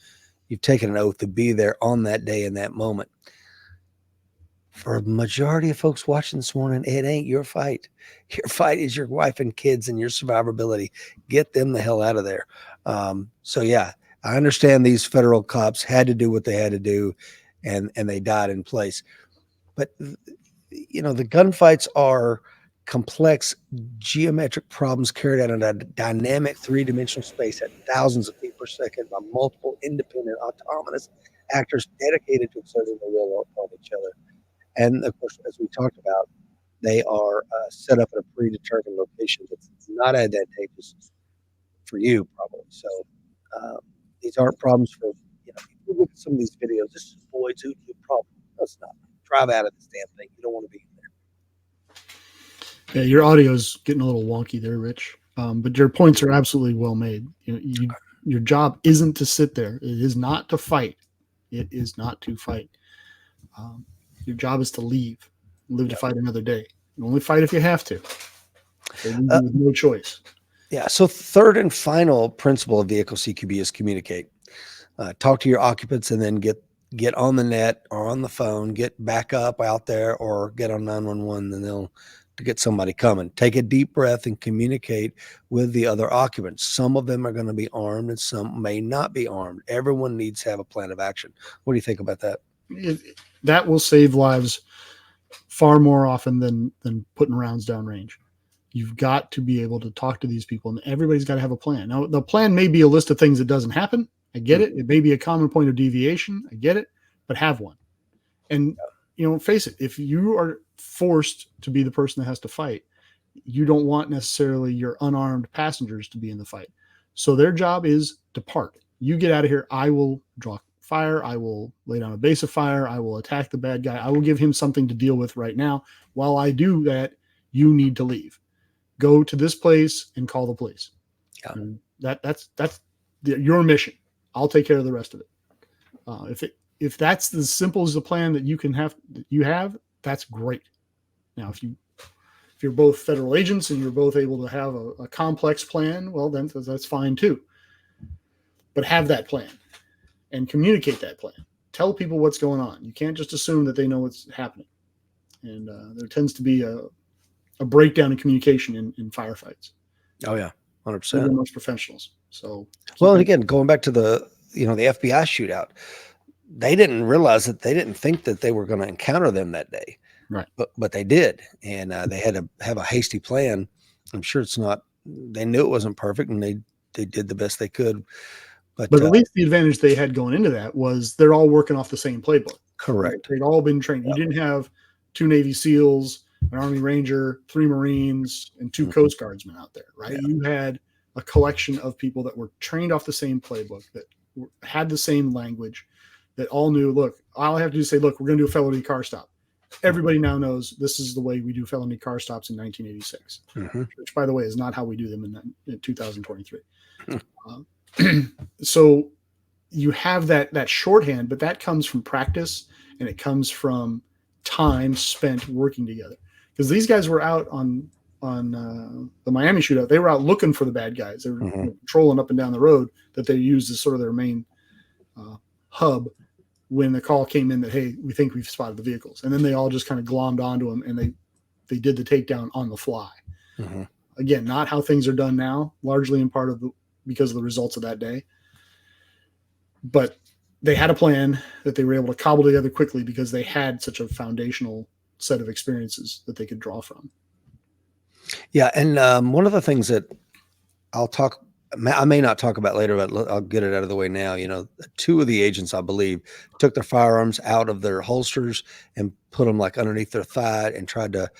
You've taken an oath to be there on that day in that moment. For a majority of folks watching this morning, it ain't your fight. Your fight is your wife and kids and your survivability. Get them the hell out of there. So yeah, I understand these federal cops had to do what they had to do, and they died in place. But you know, the gunfights are complex geometric problems carried out in a dynamic three-dimensional space at thousands of feet per second by multiple independent autonomous actors dedicated to exerting their will on each other. And of course, as we talked about, they are set up in a predetermined location that's not advantageous for you, probably. So these aren't problems for, you know, if you look at some of these videos, this is Boyd's who's your problem. That's not. Drive out of this damn thing. You don't want to be there. Yeah, your audio's getting a little wonky there, Rich. But your points are absolutely well made. Your job isn't to sit there. It is not to fight. It is not to fight. Your job is to live to fight another day. You only fight if you have to. So you have no choice. Yeah. So third and final principle of vehicle CQB is communicate. Talk to your occupants and then get on the net or on the phone, get back up out there or get on 911, then they'll to get somebody coming. Take a deep breath and communicate with the other occupants. Some of them are going to be armed and some may not be armed. Everyone needs to have a plan of action. What do you think about that? That will save lives far more often than putting rounds downrange. You've got to be able to talk to these people, and everybody's got to have a plan. Now, the plan may be a list of things that doesn't happen. I get it. It may be a common point of deviation. I get it, but have one. And, you know, face it, if you are forced to be the person that has to fight, you don't want necessarily your unarmed passengers to be in the fight. So their job is depart. You get out of here. I will draw fire. I will lay down a base of fire. I will attack the bad guy. I will give him something to deal with right now. While I do that, you need to leave. Go to this place and call the police. Yeah. That's your mission. I'll take care of the rest of it. If that's as simple as the plan that you have, that's great. Now, if you're both federal agents and you're both able to have a complex plan, well, then that's fine too. But have that plan and communicate that plan. Tell people what's going on. You can't just assume that they know what's happening. And there tends to be a breakdown in communication in firefights. Oh yeah, 100%. They're most professionals. So, well, and again, going back to the FBI shootout, they didn't realize that they didn't think that they were going to encounter them that day, right? But they did, and they had to have a hasty plan. I'm sure it's not. They knew it wasn't perfect, and they did the best they could. But at least the advantage they had going into that was they're all working off the same playbook. Correct. They'd all been trained. You didn't have 2 Navy SEALs, an Army Ranger, 3 Marines, and 2 Coast Guardsmen out there, right? Yeah. You had a collection of people that were trained off the same playbook, that had the same language, that all knew, look, all I have to do is say, look, we're going to do a felony car stop. Everybody now knows this is the way we do felony car stops in 1986, which, by the way, is not how we do them in 2023. So you have that shorthand, but that comes from practice and it comes from time spent working together. Because these guys were out on the Miami shootout. They were out looking for the bad guys. They were patrolling up and down the road that they used as sort of their main hub when the call came in that, hey, we think we've spotted the vehicles. And then they all just kind of glommed onto them and they did the takedown on the fly. Again, not how things are done now, largely in part because of the results of that day. But they had a plan that they were able to cobble together quickly because they had such a foundational set of experiences that they could draw from. Yeah. And one of the things that I may not talk about later, but I'll get it out of the way now. 2 of the agents, I believe, took their firearms out of their holsters and put them like underneath their thigh and tried to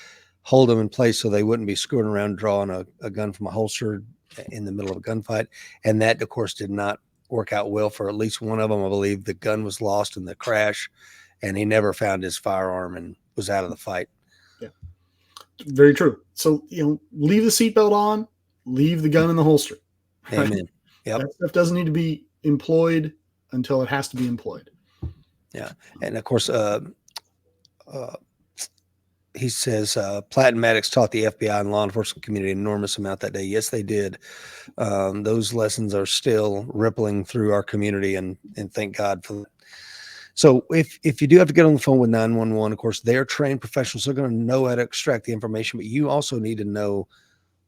hold them in place so they wouldn't be screwing around drawing a gun from a holster in the middle of a gunfight. And that, of course, did not work out well for at least one of them. I believe the gun was lost in the crash and he never found his firearm and was out of the fight. Yeah, very true. So, leave the seatbelt on, leave the gun in the holster. Right? Amen. Yep. That stuff doesn't need to be employed until it has to be employed. Yeah. And of course, he says Platt and Maddox taught the FBI and law enforcement community an enormous amount that day. Yes, they did. Those lessons are still rippling through our community, and thank God for that. So if you do have to get on the phone with 911, of course, they're trained professionals. They're going to know how to extract the information, but you also need to know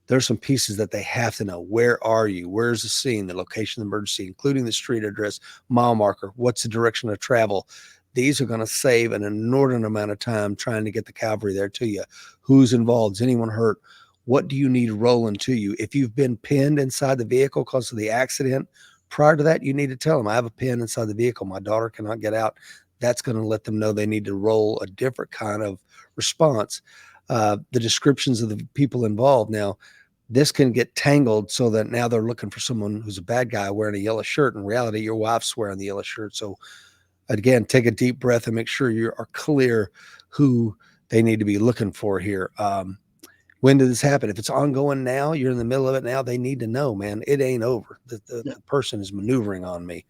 there's some pieces that they have to know. Where are you? Where's the scene, the location of the emergency, including the street address, mile marker, what's the direction of travel? These are going to save an inordinate amount of time trying to get the cavalry there to you. Who's involved? Is anyone hurt? What do you need rolling to you? If you've been pinned inside the vehicle because of the accident, prior to that, you need to tell them, I have a pin inside the vehicle. My daughter cannot get out. That's going to let them know they need to roll a different kind of response. The descriptions of the people involved. Now, this can get tangled so that now they're looking for someone who's a bad guy wearing a yellow shirt. In reality, your wife's wearing the yellow shirt. So again, take a deep breath and make sure you are clear who they need to be looking for here. When did this happen? If it's ongoing now, you're in the middle of it now, they need to know, man, it ain't over. The person is maneuvering on me.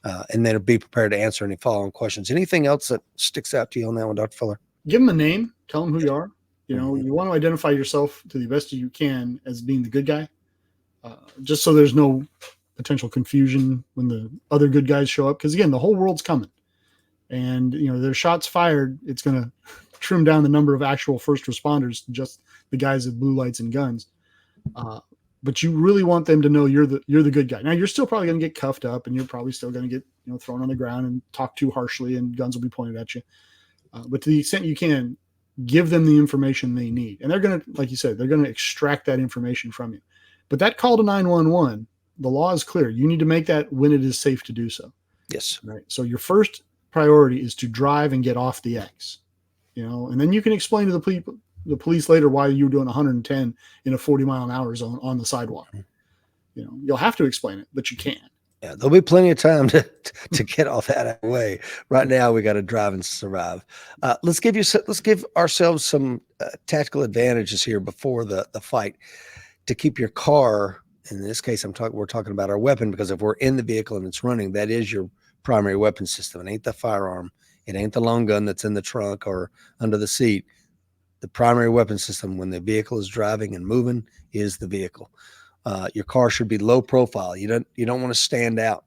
And then be prepared to answer any following questions. Anything else that sticks out to you on that one, Dr. Fuller? Give them a name. Tell them who you are. You know, you want to identify yourself to the best you can as being the good guy, just so there's no potential confusion when the other good guys show up. Because again, the whole world's coming, and you know, there's shots fired. It's going to trim down the number of actual first responders to just the guys with blue lights and guns. But you really want them to know you're the good guy. Now, you're still probably going to get cuffed up, and you're probably still going to get, you know, thrown on the ground and talked too harshly, and guns will be pointed at you. But to the extent you can, give them the information they need. And they're going to, like you said, they're going to extract that information from you. But that call to 911, the law is clear. You need to make that when it is safe to do so. Yes. Right. So your first priority is to drive and get off the X, you know, and then you can explain to the police later why you're doing 110 in a 40-mile-an-hour zone on the sidewalk. You know, you'll have to explain it, but you can. Yeah, there'll be plenty of time to get all that out of the way. Right now, we got to drive and survive. Let's give ourselves some tactical advantages here before the fight to keep your car. In this case, we're talking about our weapon, because if we're in the vehicle and it's running, that is your primary weapon system. It ain't the firearm. It ain't the long gun that's in the trunk or under the seat. The primary weapon system when the vehicle is driving and moving is the vehicle. Your car should be low profile. You don't want to stand out,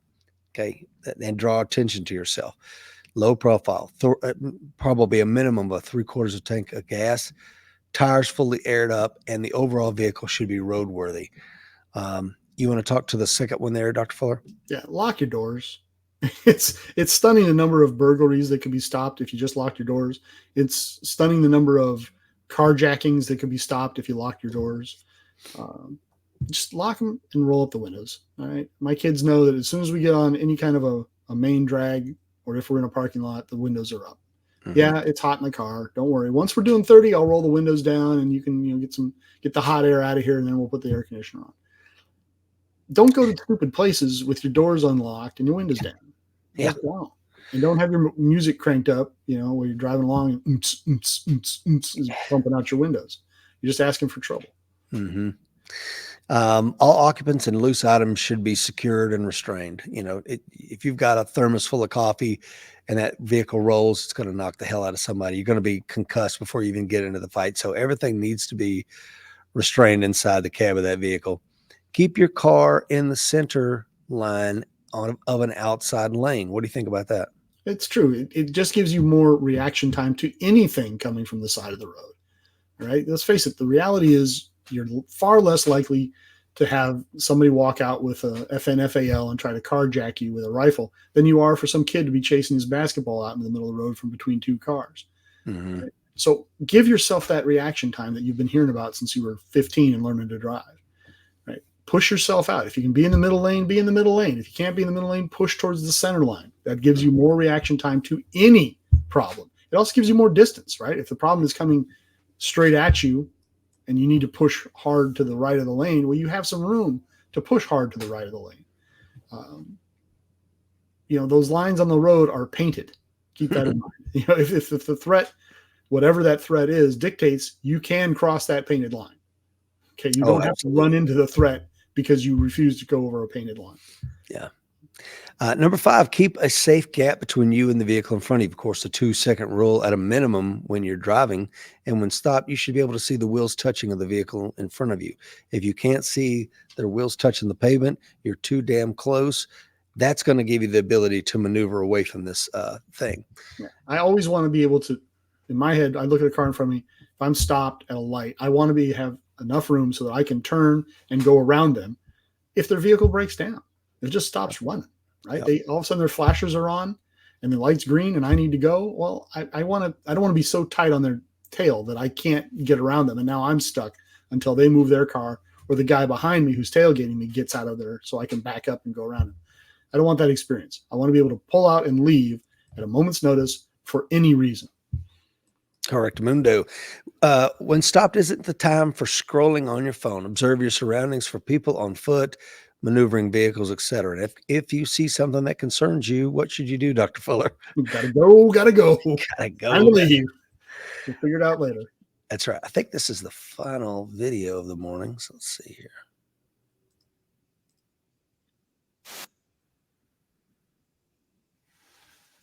okay, and draw attention to yourself. Low profile, probably a minimum of 3/4 of tank of gas, tires fully aired up, and the overall vehicle should be roadworthy. You want to talk to the second one there, Dr. Fuller? Yeah, lock your doors. It's stunning the number of burglaries that can be stopped if you just lock your doors. It's stunning the number of carjackings that can be stopped if you lock your doors. Just lock them and roll up the windows. All right. My kids know that as soon as we get on any kind of a main drag, or if we're in a parking lot, the windows are up. Mm-hmm. Yeah, it's hot in the car. Don't worry. Once we're doing 30, I'll roll the windows down, and you can, you know, get the hot air out of here, and then we'll put the air conditioner on. Don't go to stupid places with your doors unlocked and your windows down. Yeah. And don't have your music cranked up, you know, while you're driving along and is bumping out your windows. You're just asking for trouble. Mm-hmm. All occupants and loose items should be secured and restrained. You know, if you've got a thermos full of coffee and that vehicle rolls, it's going to knock the hell out of somebody. You're going to be concussed before you even get into the fight. So everything needs to be restrained inside the cab of that vehicle. Keep your car in the center line of an outside lane. What do you think about that? It's true. It just gives you more reaction time to anything coming from the side of the road. All right. Let's face it. The reality is you're far less likely to have somebody walk out with a FNFAL and try to carjack you with a rifle than you are for some kid to be chasing his basketball out in the middle of the road from between two cars. Mm-hmm. Right? So give yourself that reaction time that you've been hearing about since you were 15 and learning to drive. Right? Push yourself out. If you can be in the middle lane, be in the middle lane. If you can't be in the middle lane, push towards the center line. That gives you more reaction time to any problem. It also gives you more distance, right? If the problem is coming straight at you and you need to push hard to the right of the lane, well, you have some room to push hard to the right of the lane. You know, those lines on the road are painted. Keep that in mind. You know, if the threat, whatever that threat is, dictates, you can cross that painted line. Okay, you don't have to run into the threat because you refuse to go over a painted line. Yeah. Number 5, keep a safe gap between you and the vehicle in front of you. Of course, the 2-second rule at a minimum when you're driving, and when stopped, you should be able to see the wheels touching of the vehicle in front of you. If you can't see their wheels touching the pavement, you're too damn close. That's going to give you the ability to maneuver away from this thing. Yeah. I always want to be able to, in my head, I look at a car in front of me. If I'm stopped at a light, I want to have enough room so that I can turn and go around them if their vehicle breaks down. It just stops running. Right? Yep. All of a sudden their flashers are on and the light's green and I need to go. Well, I don't want to be so tight on their tail that I can't get around them. And now I'm stuck until they move their car or the guy behind me who's tailgating me gets out of there so I can back up and go around him. I don't want that experience. I want to be able to pull out and leave at a moment's notice for any reason. Correct, Mundo. When stopped isn't the time for scrolling on your phone. Observe your surroundings for people on foot, maneuvering vehicles, etc. If you see something that concerns you, what should you do, Dr. Fuller? Gotta go. Gotta go. I believe. We'll figure it out later. That's right. I think this is the final video of the morning. So let's see here.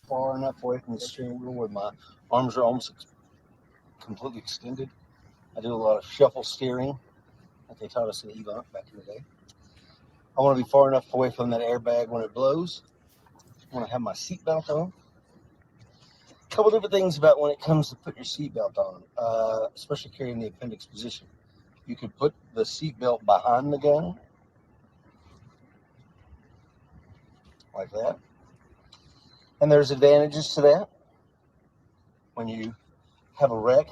Far enough away from the steering wheel where my arms are almost completely extended. I do a lot of shuffle steering that they taught us in Evont back in the day. I want to be far enough away from that airbag when it blows. I want to have my seatbelt on. A couple different things about when it comes to put your seatbelt on, especially carrying the appendix position. You could put the seatbelt behind the gun, like that. And there's advantages to that. When you have a wreck,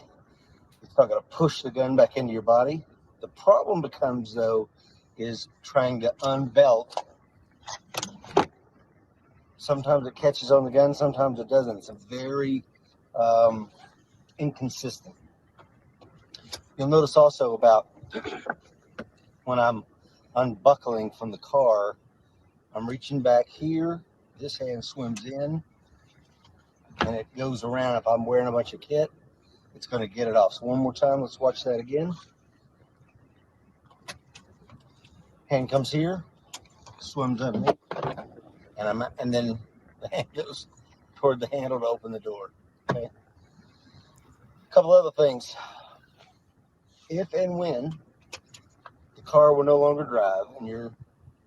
it's not going to push the gun back into your body. The problem becomes, though, is trying to unbelt. Sometimes it catches on the gun, sometimes it doesn't. It's a very inconsistent. You'll notice also about when I'm unbuckling from the car, I'm reaching back here, this hand swims in, and it goes around. If I'm wearing a bunch of kit, it's going to get it off. So one more time, let's watch that again. Hand comes here, swims underneath, and then the hand goes toward the handle to open the door. Okay. A couple other things. If and when the car will no longer drive and you're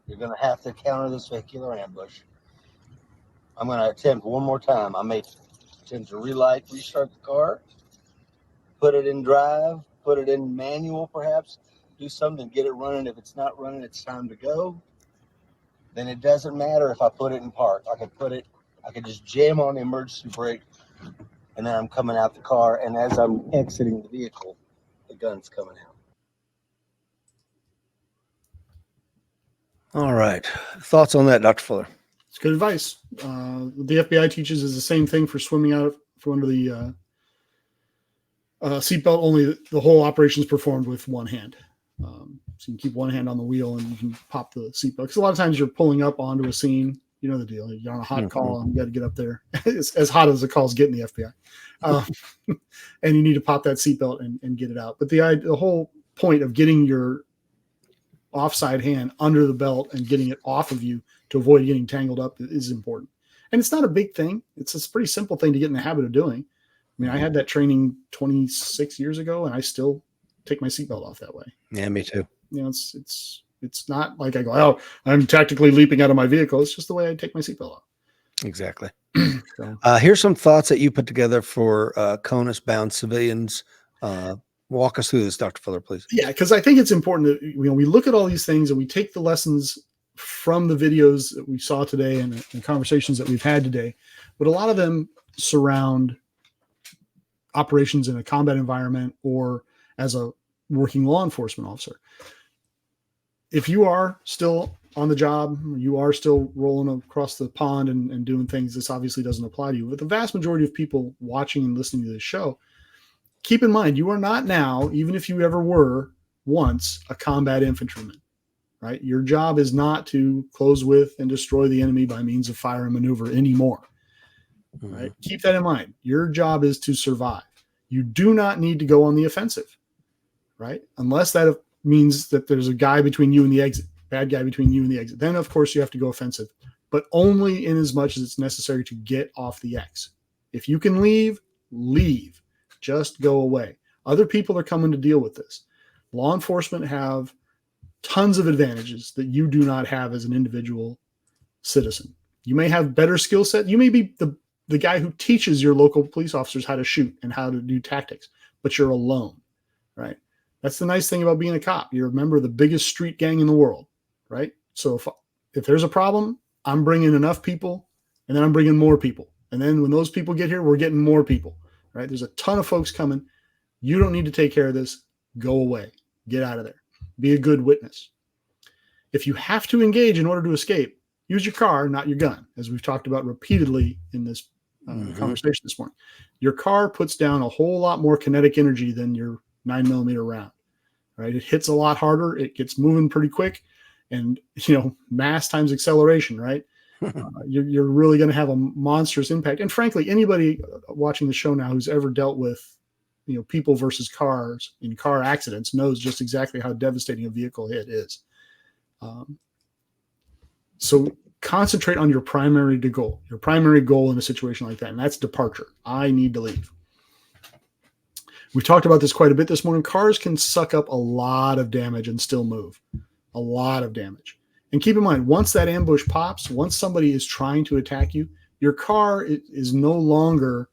going to have to counter this vehicular ambush, I'm going to attempt one more time. I may attempt to restart the car, put it in drive, put it in manual perhaps, do something, get it running. If it's not running, it's time to go. Then it doesn't matter if I put it in park. I could just jam on the emergency brake, and then I'm coming out the car, and as I'm exiting the vehicle, the gun's coming out. All right. Thoughts on that, Dr. Fuller? It's good advice. What the FBI teaches is the same thing for swimming out from under the seatbelt, only the whole operation is performed with one hand. So you can keep one hand on the wheel and you can pop the seatbelt. Because a lot of times you're pulling up onto a scene. You know the deal. You're on a hot call and you got to get up there. It's as hot as the calls get in the FBI. And you need to pop that seatbelt and get it out. But the whole point of getting your offside hand under the belt and getting it off of you to avoid getting tangled up is important. And it's not a big thing. It's a pretty simple thing to get in the habit of doing. I mean, I had that training 26 years ago and I still take my seatbelt off that way. Yeah, me too. You know, it's not like I go, oh, I'm tactically leaping out of my vehicle. It's just the way I take my seatbelt off. Exactly. So, Here's some thoughts that you put together for CONUS-bound civilians. Walk us through this, Dr. Fuller, please. yeah, because I think it's important that we look at all these things and we take the lessons from the videos that we saw today and the conversations that we've had today. But a lot of them surround operations in a combat environment or as a working law enforcement officer. If you are still on the job, you are still rolling across the pond and doing things, this obviously doesn't apply to you. But the vast majority of people watching and listening to this show, keep in mind, you are not now, even if you ever were once, a combat infantryman, right? Your job is not to close with and destroy the enemy by means of fire and maneuver anymore, right? Keep that in mind. Your job is to survive. You do not need to go on the offensive, right? Unless that means that there's a guy between you and the exit, bad guy between you and the exit. Then, of course, you have to go offensive. but only in as much as it's necessary to get off the X. If you can leave, leave. Just go away. Other people are coming to deal with this. Law enforcement have tons of advantages that you do not have as an individual citizen. You may have better skill set. You may be the guy who teaches your local police officers how to shoot and how to do tactics, but you're alone, right? That's the nice thing about being a cop. You're a member of the biggest street gang in the world, right? So if there's a problem, I'm bringing enough people, and then I'm bringing more people. And then when those people get here, we're getting more people, right? There's a ton of folks coming. You don't need to take care of this. Go away. Get out of there. Be a good witness. If you have to engage in order to escape, use your car, not your gun, as we've talked about repeatedly in this conversation this morning. Your car puts down a whole lot more kinetic energy than your 9mm round, right? It hits a lot harder. It gets moving pretty quick, and mass times acceleration, right? You're really going to have a monstrous impact. And frankly, anybody watching the show now who's ever dealt with people versus cars in car accidents knows just exactly how devastating a vehicle hit is. So concentrate on your primary goal in a situation like that, and that's departure. I need to leave. We've talked about this quite a bit this morning. Cars can suck up a lot of damage and still move. A lot of damage. And keep in mind, once that ambush pops, once somebody is trying to attack you, your car is no longer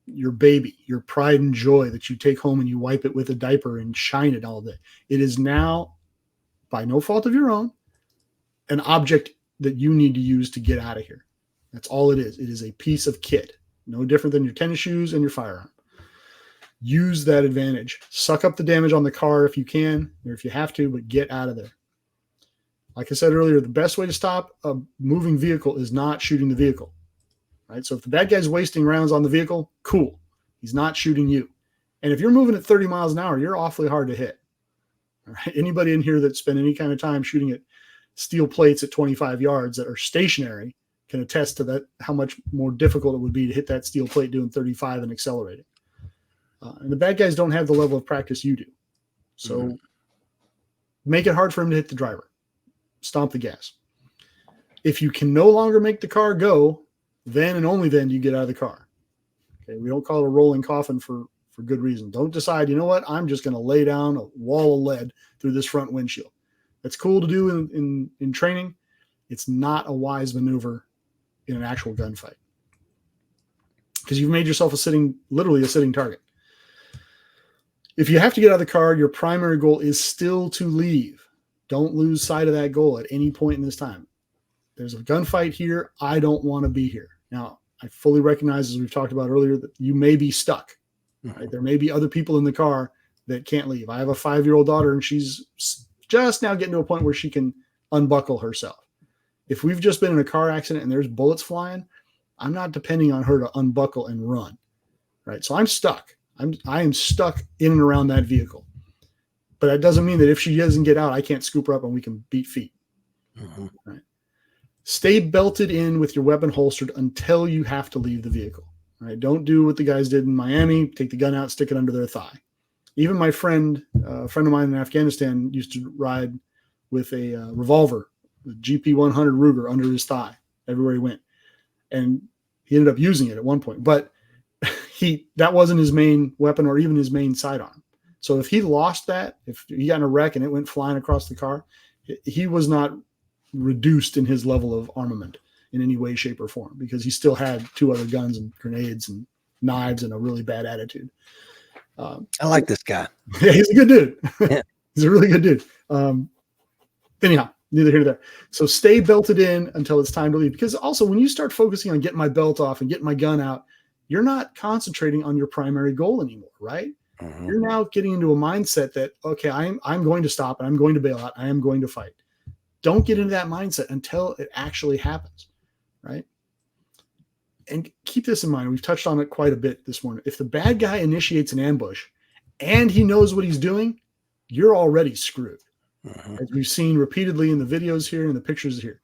your baby, your pride and joy that you take home and you wipe it with a diaper and shine it all day. It is now, by no fault of your own, an object that you need to use to get out of here. That's all it is. It is a piece of kit, no different than your tennis shoes and your firearm. Use that advantage. Suck up the damage on the car if you can, or if you have to, but get out of there. Like I said earlier, the best way to stop a moving vehicle is not shooting the vehicle, right? So if the bad guy's wasting rounds on the vehicle, cool. He's not shooting you. And if you're moving at 30 miles an hour, you're awfully hard to hit. All right? Anybody in here that spent any kind of time shooting at steel plates at 25 yards that are stationary can attest to that, how much more difficult it would be to hit that steel plate doing 35 and accelerating. And the bad guys don't have the level of practice you do. So make it hard for him to hit the driver. Stomp the gas. If you can no longer make the car go, then and only then do you get out of the car. Okay, we don't call it a rolling coffin for good reason. Don't decide, you know what, I'm just going to lay down a wall of lead through this front windshield. That's cool to do in training. It's not a wise maneuver in an actual gunfight, because you've made yourself literally a sitting target. If you have to get out of the car, your primary goal is still to leave. Don't lose sight of that goal at any point in this time. There's a gunfight here. I don't want to be here. Now, I fully recognize, as we've talked about earlier, that you may be stuck. Right? There may be other people in the car that can't leave. I have a 5-year-old daughter, and she's just now getting to a point where she can unbuckle herself. If we've just been in a car accident and there's bullets flying, I'm not depending on her to unbuckle and run. Right? So I'm stuck. I am stuck in and around that vehicle. But that doesn't mean that if she doesn't get out, I can't scoop her up and we can beat feet. Right? Stay belted in with your weapon holstered until you have to leave the vehicle. Right? Don't do what the guys did in Miami, take the gun out, stick it under their thigh. Even my friend, a friend of mine in Afghanistan, used to ride with a revolver, a GP100 Ruger under his thigh everywhere he went. And he ended up using it at one point. But that wasn't his main weapon or even his main sidearm. So if he lost that, if he got in a wreck and it went flying across the car, he was not reduced in his level of armament in any way, shape, or form, because he still had 2 other guns and grenades and knives and a really bad attitude. I like this guy. Yeah, he's a good dude. Yeah. He's a really good dude. Anyhow, neither here nor there. So stay belted in until it's time to leave. Because also, when you start focusing on getting my belt off and getting my gun out, you're not concentrating on your primary goal anymore, right? You're now getting into a mindset that, okay, I'm going to stop and I'm going to bail out. I am going to fight. Don't get into that mindset until it actually happens, right? And keep this in mind. We've touched on it quite a bit this morning. If the bad guy initiates an ambush and he knows what he's doing, you're already screwed. As we've seen repeatedly in the videos here and the pictures here.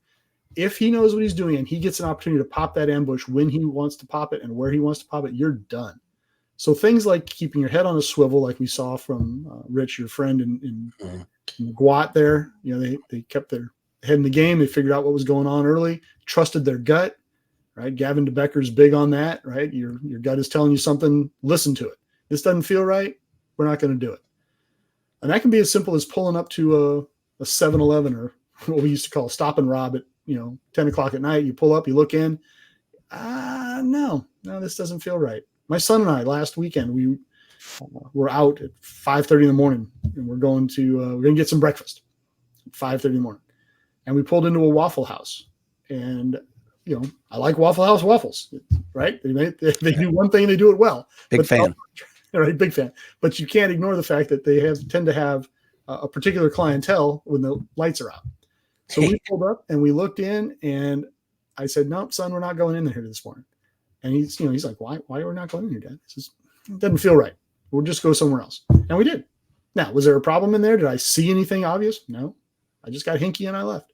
If he knows what he's doing and he gets an opportunity to pop that ambush when he wants to pop it and where he wants to pop it, you're done. So things like keeping your head on a swivel, like we saw from Rich, your friend in Guat there, they kept their head in the game. They figured out what was going on early, trusted their gut, right? Gavin DeBecker's big on that, right? Your gut is telling you something, listen to it. This doesn't feel right, we're not going to do it. And that can be as simple as pulling up to a 7-Eleven or what we used to call a stop and rob at 10 o'clock at night. You pull up, you look in. No, this doesn't feel right. My son and I last weekend, we were out at 5:30 in the morning, and we're going to get some breakfast at 5:30 in the morning. And we pulled into a Waffle House. And, I like Waffle House waffles, right? They do one thing, they do it well. Big fan. Right, big fan. But you can't ignore the fact that they tend to have a particular clientele when the lights are out. So we pulled up and we looked in, and I said, "Nope, son, we're not going in here this morning." And he's like, "Why are we not going in here, Dad?" He says, "It doesn't feel right. We'll just go somewhere else." And we did. Now, was there a problem in there? Did I see anything obvious? No. I just got hinky and I left.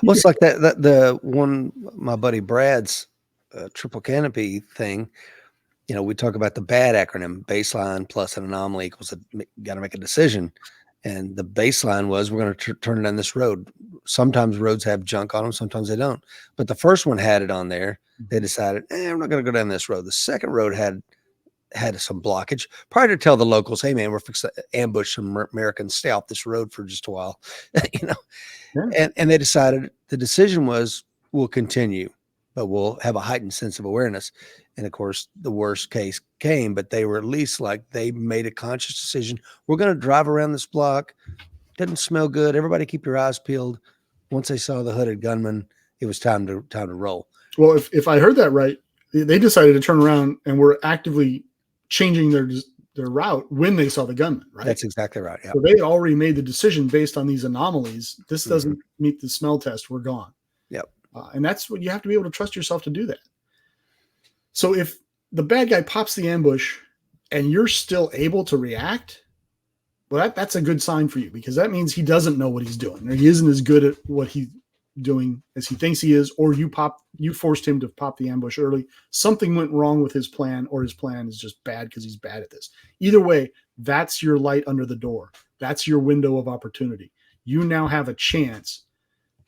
Well, it's like that the one, my buddy Brad's triple canopy thing. We talk about the BAD acronym: baseline plus an anomaly equals got to make a decision. And the baseline was, we're going to turn it on this road. Sometimes roads have junk on them, sometimes they don't. But the first one had it on there. They decided, we're not going to go down this road. The second road had some blockage. Prior to tell the locals, hey man, we're fixing to ambush some Americans, stay off this road for just a while, Yeah. And they decided, the decision was, we'll continue, but we'll have a heightened sense of awareness. And of course, the worst case came, but they were at least like, they made a conscious decision. We're going to drive around this block. Doesn't smell good. Everybody keep your eyes peeled. Once they saw the hooded gunman, it was time to roll. Well, if I heard that right, they decided to turn around and were actively changing their route when they saw the gunman, right? That's exactly right. Yeah. So they had already made the decision based on these anomalies. This doesn't meet the smell test. We're gone. Yep. And that's what you have to be able to trust yourself to do that. So if the bad guy pops the ambush and you're still able to react, well, that's a good sign for you, because that means he doesn't know what he's doing, or he isn't as good at what he's doing as he thinks he is, or you forced him to pop the ambush early. Something went wrong with his plan, or his plan is just bad because he's bad at this. Either way, that's your light under the door. That's your window of opportunity. You now have a chance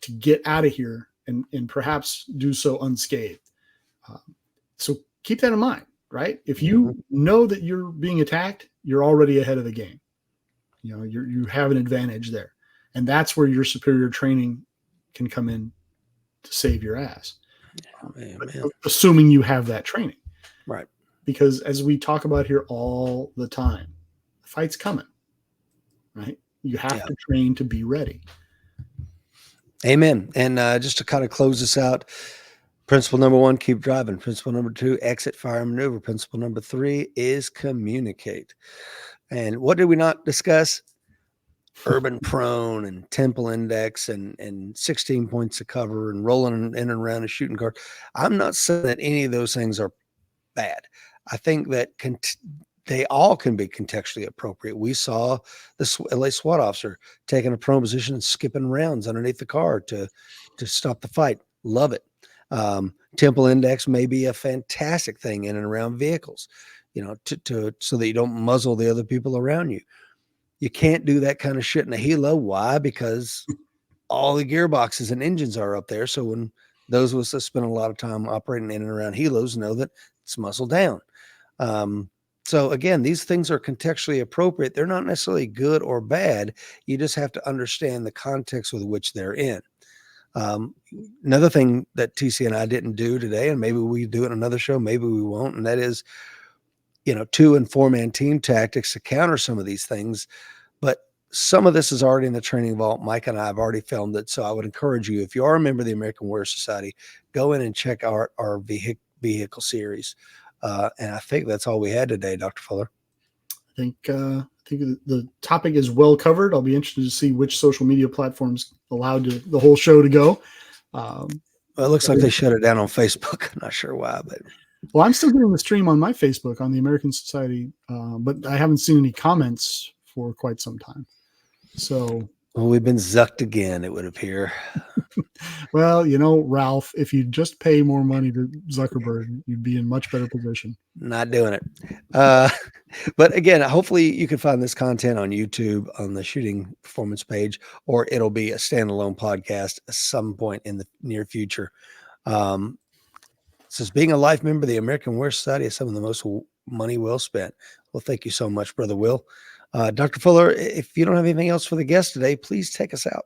to get out of here and perhaps do so unscathed. So keep that in mind, right? If you know that you're being attacked, you're already ahead of the game. You have an advantage there. And that's where your superior training can come in to save your ass. Assuming you have that training. Right. Because as we talk about here all the time, the fight's coming, right? You have to train to be ready. Amen. And just to kind of close this out, principle number 1, keep driving. Principle number 2, exit, fire, maneuver. Principle number 3 is communicate. And what did we not discuss? Urban prone and temple index and 16 points of cover and rolling in and around a shooting guard. I'm not saying that any of those things are bad. I think that they all can be contextually appropriate. We saw the LA SWAT officer taking a prone position and skipping rounds underneath the car to stop the fight. Love it. Temple index may be a fantastic thing in and around vehicles, so that you don't muzzle the other people around you. You can't do that kind of shit in a helo. Why? Because all the gearboxes and engines are up there. So when those of us that spend a lot of time operating in and around helos know that it's muzzle down. So again, these things are contextually appropriate. They're not necessarily good or bad. You just have to understand the context with which they're in. Another thing that TC and I didn't do today, and maybe we do it in another show, maybe we won't, and that is, 2- and 4-man team tactics to counter some of these things. But some of this is already in the training vault. Mike and I have already filmed it. So I would encourage you, if you are a member of the American Warrior Society, go in and check our vehicle series. And I think that's all we had today, Dr. Fuller. I think the topic is well covered. I'll be interested to see which social media platforms allowed the whole show to go. Well, it looks like they shut it down on Facebook. I'm not sure why, but. Well, I'm still getting the stream on my Facebook on the American Society, but I haven't seen any comments for quite some time. So, well, we've been zucked again, it would appear. Well, you know, Ralph, if you just pay more money to Zuckerberg, you'd be in much better position. Not doing it. But again, hopefully you can find this content on YouTube on the shooting performance page, or it'll be a standalone podcast at some point in the near future. Says being a life member of the American War Society is some of the most money well spent. Well, thank you so much, Brother Will. Dr. Fuller, if you don't have anything else for the guest today, please take us out.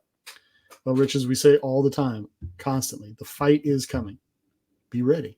Well, Rich, as we say all the time, constantly, the fight is coming. Be ready.